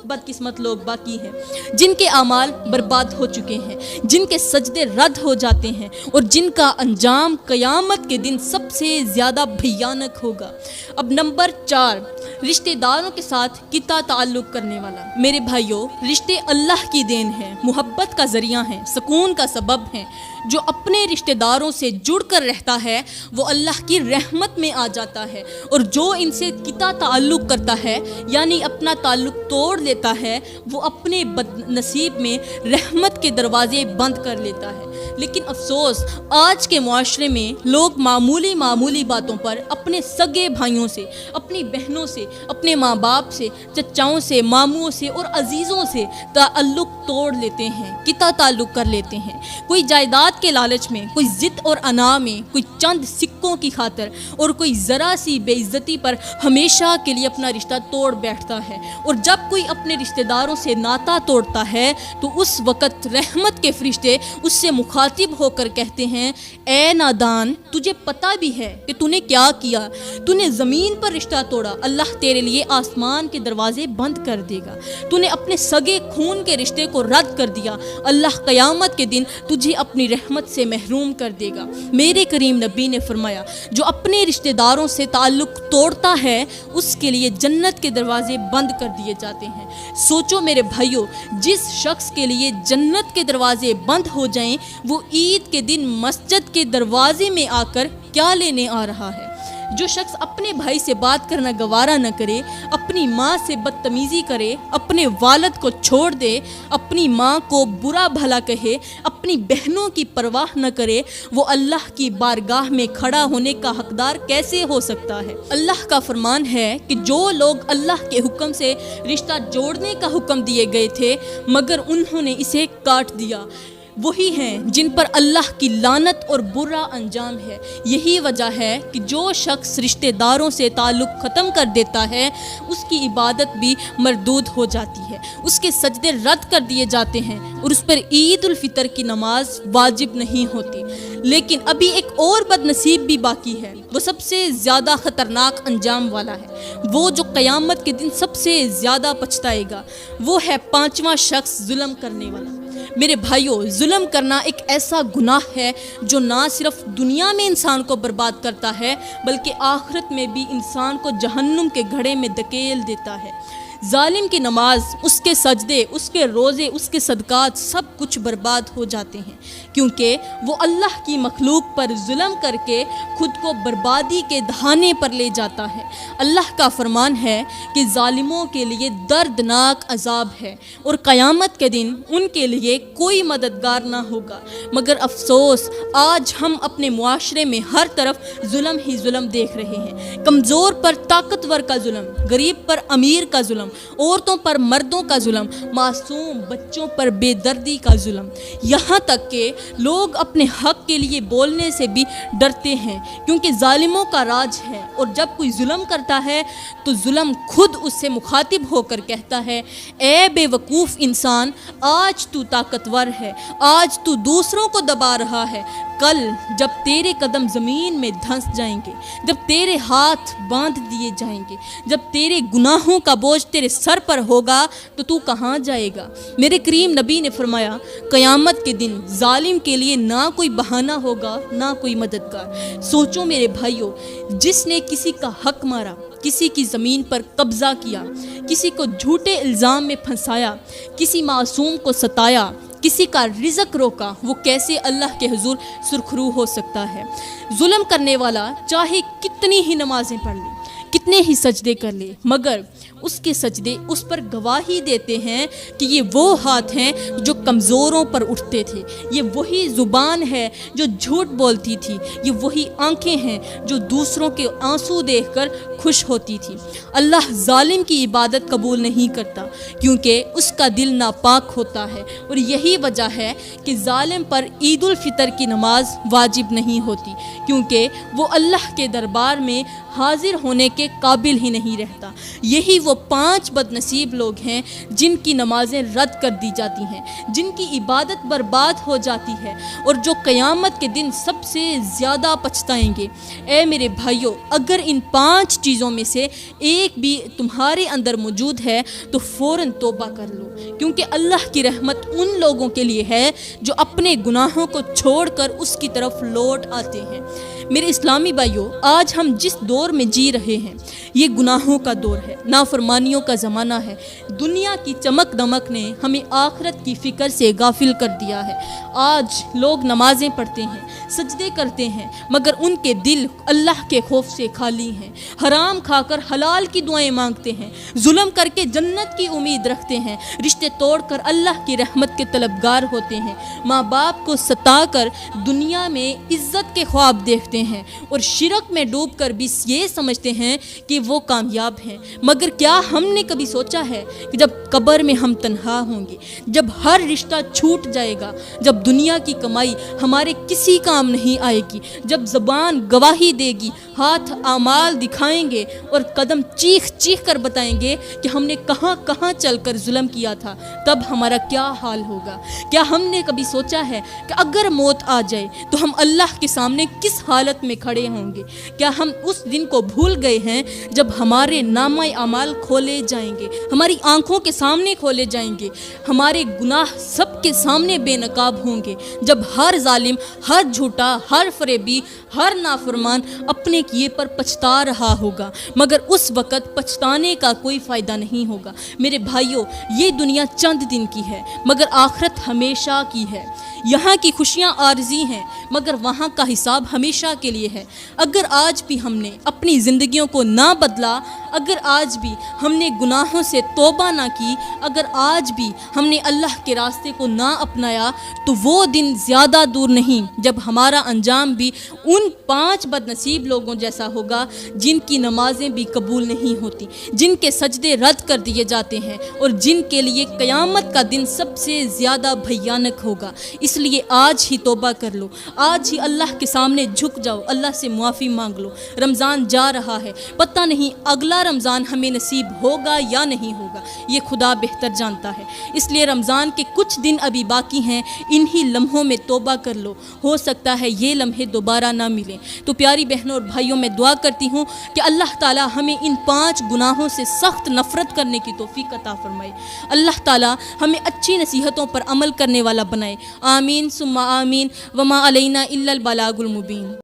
بدقسمت لوگ باقی ہیں جن کے اعمال برباد ہو چکے ہیں، جن کے سجدے رد ہو جاتے ہیں اور جن کا انجام قیامت کے دن سب سے زیادہ بھیانک ہوگا۔ اب نمبر 4، رشتہ داروں کے ساتھ قطع تعلق کرنے والا۔ میرے بھائیوں، رشتے اللہ کی دین ہیں، محبت کا ذریعہ ہیں، سکون کا سبب ہیں۔ جو اپنے رشتہ داروں سے جڑ کر رہتا ہے وہ اللہ کی رحمت میں آ جاتا ہے، اور جو ان سے قطع تعلق کرتا ہے یعنی اپنا تعلق توڑ لیتا ہے، وہ اپنے بد نصیب میں رحمت کے دروازے بند کر لیتا ہے۔ لیکن افسوس آج کے معاشرے میں لوگ معمولی باتوں پر اپنے سگے بھائیوں سے، اپنی بہنوں سے، اپنے ماں باپ سے، چچاؤں سے، ماموں سے اور عزیزوں سے تعلق توڑ لیتے ہیں، قطع تعلق کر لیتے ہیں۔ کوئی جائیداد کے لالچ میں، کوئی ضد اور انا میں، کوئی چند سکوں کی خاطر اور کوئی ذرا سی بے عزتی پر ہمیشہ کے لیے اپنا رشتہ توڑ بیٹھتا ہے۔ اور جب کوئی اپنے رشتہ داروں سے ناتا توڑتا ہے تو اس وقت رحمت کے فرشتے اس سے مخاطب ہو کر کہتے ہیں، اے نادان، تجھے پتہ بھی ہے کہ تو نے کیا کیا؟ تو نے زمین پر رشتہ توڑا، اللہ تیرے لیے آسمان کے دروازے بند کر دے گا۔ تو نے اپنے سگے خون کے رشتے کو رد کر دیا، اللہ قیامت کے دن تجھے اپنی رحمت سے محروم کر دے گا۔ میرے کریم نبی نے فرمایا، جو اپنے رشتہ داروں سے تعلق توڑتا ہے اس کے لیے جنت کے دروازے بند کر دیے جاتے ہیں۔ سوچو میرے بھائیو، جس شخص کے لیے جنت کے دروازے بند ہو جائیں وہ عید کے دن مسجد کے دروازے میں آ کر کیا لینے آ رہا ہے؟ جو شخص اپنے بھائی سے بات کرنا گوارا نہ کرے، اپنی ماں سے بدتمیزی کرے، اپنے والد کو چھوڑ دے، اپنی ماں کو برا بھلا کہے، اپنی بہنوں کی پرواہ نہ کرے، وہ اللہ کی بارگاہ میں کھڑا ہونے کا حقدار کیسے ہو سکتا ہے؟ اللہ کا فرمان ہے کہ جو لوگ اللہ کے حکم سے رشتہ جوڑنے کا حکم دیے گئے تھے مگر انہوں نے اسے کاٹ دیا، وہی ہیں جن پر اللہ کی لعنت اور برا انجام ہے۔ یہی وجہ ہے کہ جو شخص رشتہ داروں سے تعلق ختم کر دیتا ہے اس کی عبادت بھی مردود ہو جاتی ہے، اس کے سجدے رد کر دیے جاتے ہیں اور اس پر عید الفطر کی نماز واجب نہیں ہوتی۔ لیکن ابھی ایک اور بد نصیب بھی باقی ہے، وہ سب سے زیادہ خطرناک انجام والا ہے، وہ جو قیامت کے دن سب سے زیادہ پچھتائے گا، وہ ہے پانچواں شخص ظلم کرنے والا۔ میرے بھائیوں، ظلم کرنا ایک ایسا گناہ ہے جو نہ صرف دنیا میں انسان کو برباد کرتا ہے بلکہ آخرت میں بھی انسان کو جہنم کے گھڑے میں دھکیل دیتا ہے۔ ظالم کی نماز، اس کے سجدے، اس کے روزے، اس کے صدقات سب کچھ برباد ہو جاتے ہیں، کیونکہ وہ اللہ کی مخلوق پر ظلم کر کے خود کو بربادی کے دہانے پر لے جاتا ہے۔ اللہ کا فرمان ہے کہ ظالموں کے لیے دردناک عذاب ہے اور قیامت کے دن ان کے لیے کوئی مددگار نہ ہوگا۔ مگر افسوس، آج ہم اپنے معاشرے میں ہر طرف ظلم ہی ظلم دیکھ رہے ہیں۔ کمزور پر طاقتور کا ظلم، غریب پر امیر کا ظلم، عورتوں پر مردوں کا ظلم، معصوم بچوں پر بے دردی کا ظلم، یہاں تک کہ لوگ اپنے حق کے لیے بولنے سے بھی ڈرتے ہیں کیونکہ ظالموں کا راج ہے، اور جب کوئی ظلم کرتا ہے تو ظلم خود اس سے مخاطب ہو کر کہتا ہے، اے بے وقوف انسان، آج تو طاقتور ہے، آج تو دوسروں کو دبا رہا ہے، کل جب تیرے قدم زمین میں دھنس جائیں گے، جب تیرے ہاتھ باندھ دیے جائیں گے، جب تیرے گناہوں کا بوجھ تیرے سر پر ہوگا تو کہاں جائے گا؟ میرے کریم نبی نے فرمایا، قیامت کے دن ظالم کے لیے نہ کوئی بہانہ ہوگا نہ کوئی مددگار۔ سوچو میرے بھائیوں، جس نے کسی کا حق مارا، کسی کی زمین پر قبضہ کیا، کسی کو جھوٹے الزام میں پھنسایا، کسی معصوم کو ستایا، کسی کا رزق روکا، وہ کیسے اللہ کے حضور سرخرو ہو سکتا ہے؟ ظلم کرنے والا چاہے کتنی ہی نمازیں پڑھ لے، کتنے ہی سجدے کر لے، مگر اس کے سجدے اس پر گواہی دیتے ہیں کہ یہ وہ ہاتھ ہیں جو کمزوروں پر اٹھتے تھے، یہ وہی زبان ہے جو جھوٹ بولتی تھی، یہ وہی آنکھیں ہیں جو دوسروں کے آنسو دیکھ کر خوش ہوتی تھی۔ اللہ ظالم کی عبادت قبول نہیں کرتا کیونکہ اس کا دل ناپاک ہوتا ہے، اور یہی وجہ ہے کہ ظالم پر عید الفطر کی نماز واجب نہیں ہوتی، کیونکہ وہ اللہ کے دربار میں حاضر ہونے کے قابل ہی نہیں رہتا۔ یہی وہ 5 بد نصیب لوگ ہیں جن کی نمازیں رد کر دی جاتی ہیں، جن کی عبادت برباد ہو جاتی ہے، اور جو قیامت کے دن سب سے زیادہ پچھتائیں گے۔ اے میرے بھائیوں، اگر ان 5 چیزوں میں سے ایک بھی تمہارے اندر موجود ہے تو فوراً توبہ کر لو، کیونکہ اللہ کی رحمت ان لوگوں کے لیے ہے جو اپنے گناہوں کو چھوڑ کر اس کی طرف لوٹ آتے ہیں۔ میرے اسلامی بھائیوں، آج ہم جس دور میں جی رہے ہیں یہ گناہوں کا دور ہے، نافرمانیوں کا زمانہ ہے۔ دنیا کی چمک دمک نے ہمیں آخرت کی فکر سے غافل کر دیا ہے۔ آج لوگ نمازیں پڑھتے ہیں، سجدے کرتے ہیں، مگر ان کے دل اللہ کے خوف سے خالی ہیں۔ حرام کھا کر حلال کی دعائیں مانگتے ہیں، ظلم کر کے جنت کی امید رکھتے ہیں، رشتے توڑ کر اللہ کی رحمت کے طلبگار ہوتے ہیں، ماں باپ کو ستا کر دنیا میں عزت کے خواب دیکھتے ہیں، اور شرک میں ڈوب کر بھی یہ سمجھتے ہیں کہ وہ کامیاب ہیں۔ مگر کیا ہم نے کبھی سوچا ہے کہ جب قبر میں ہم تنہا ہوں گے، جب ہر رشتہ چھوٹ جائے گا، جب دنیا کی کمائی ہمارے کسی کام نہیں آئے گی، جب زبان گواہی دے گی، ہاتھ اعمال دکھائیں گے اور قدم چیخ چیخ کر بتائیں گے کہ ہم نے کہاں کہاں چل کر ظلم کیا تھا، تب ہمارا کیا حال ہوگا؟ کیا ہم نے کبھی سوچا ہے کہ اگر موت آ جائے تو ہم اللہ کے سامنے کس حالت میں کھڑے ہوں گے؟ کیا ہم اس دن کو بھول گئے ہیں جب ہمارے نامہ اعمال کھولے جائیں گے، ہماری آنکھوں کے سامنے کھولے جائیں گے، ہمارے گناہ سب کے سامنے بے نقاب ہوں گے، جب ہر ظالم، ہر جھوٹا، ہر فریبی، ہر نافرمان اپنے کیے پر پچھتا رہا ہوگا، مگر اس وقت پچھتانے کا کوئی فائدہ نہیں ہوگا۔ میرے بھائیوں، یہ دنیا چند دن کی ہے مگر آخرت ہمیشہ کی ہے۔ یہاں کی خوشیاں عارضی ہیں مگر وہاں کا حساب ہمیشہ کے لیے ہے۔ اگر آج بھی ہم نے اپنی زندگیوں کو نہ بدلا، اگر آج بھی ہم نے گناہوں سے توبہ نہ کی، اگر آج بھی ہم نے اللہ کے راستے کو نہ اپنایا، تو وہ دن زیادہ دور نہیں جب ہمارا انجام بھی ان 5 بد نصیب لوگوں جیسا ہوگا جن کی نمازیں بھی قبول نہیں ہوتی، جن کے سجدے رد کر دیے جاتے ہیں، اور جن کے لیے قیامت کا دن سب سے زیادہ بھیانک ہوگا۔ اس لیے آج ہی توبہ کر لو، آج ہی اللہ کے سامنے جھک جاؤ، اللہ سے معافی مانگ لو۔ رمضان جا رہا ہے، پتہ نہیں اگلا رمضان ہمیں نصیب ہوگا یا نہیں ہوگا، یہ خدا بہتر جانتا ہے۔ اس لیے رمضان کے کچھ دن ابھی باقی ہیں، انہی لمحوں میں توبہ کر لو، ہو سکتا ہے یہ لمحے دوبارہ نہ ملیں۔ تو پیاری بہنوں اور بھائیوں، میں دعا کرتی ہوں کہ اللہ تعالیٰ ہمیں ان 5 گناہوں سے سخت نفرت کرنے کی توفیق عطا فرمائے۔ اللہ تعالیٰ ہمیں اچھی نصیحتوں پر عمل کرنے والا بنائے۔ آمین ثم آمین، وما علینا الا البلاغ المبین۔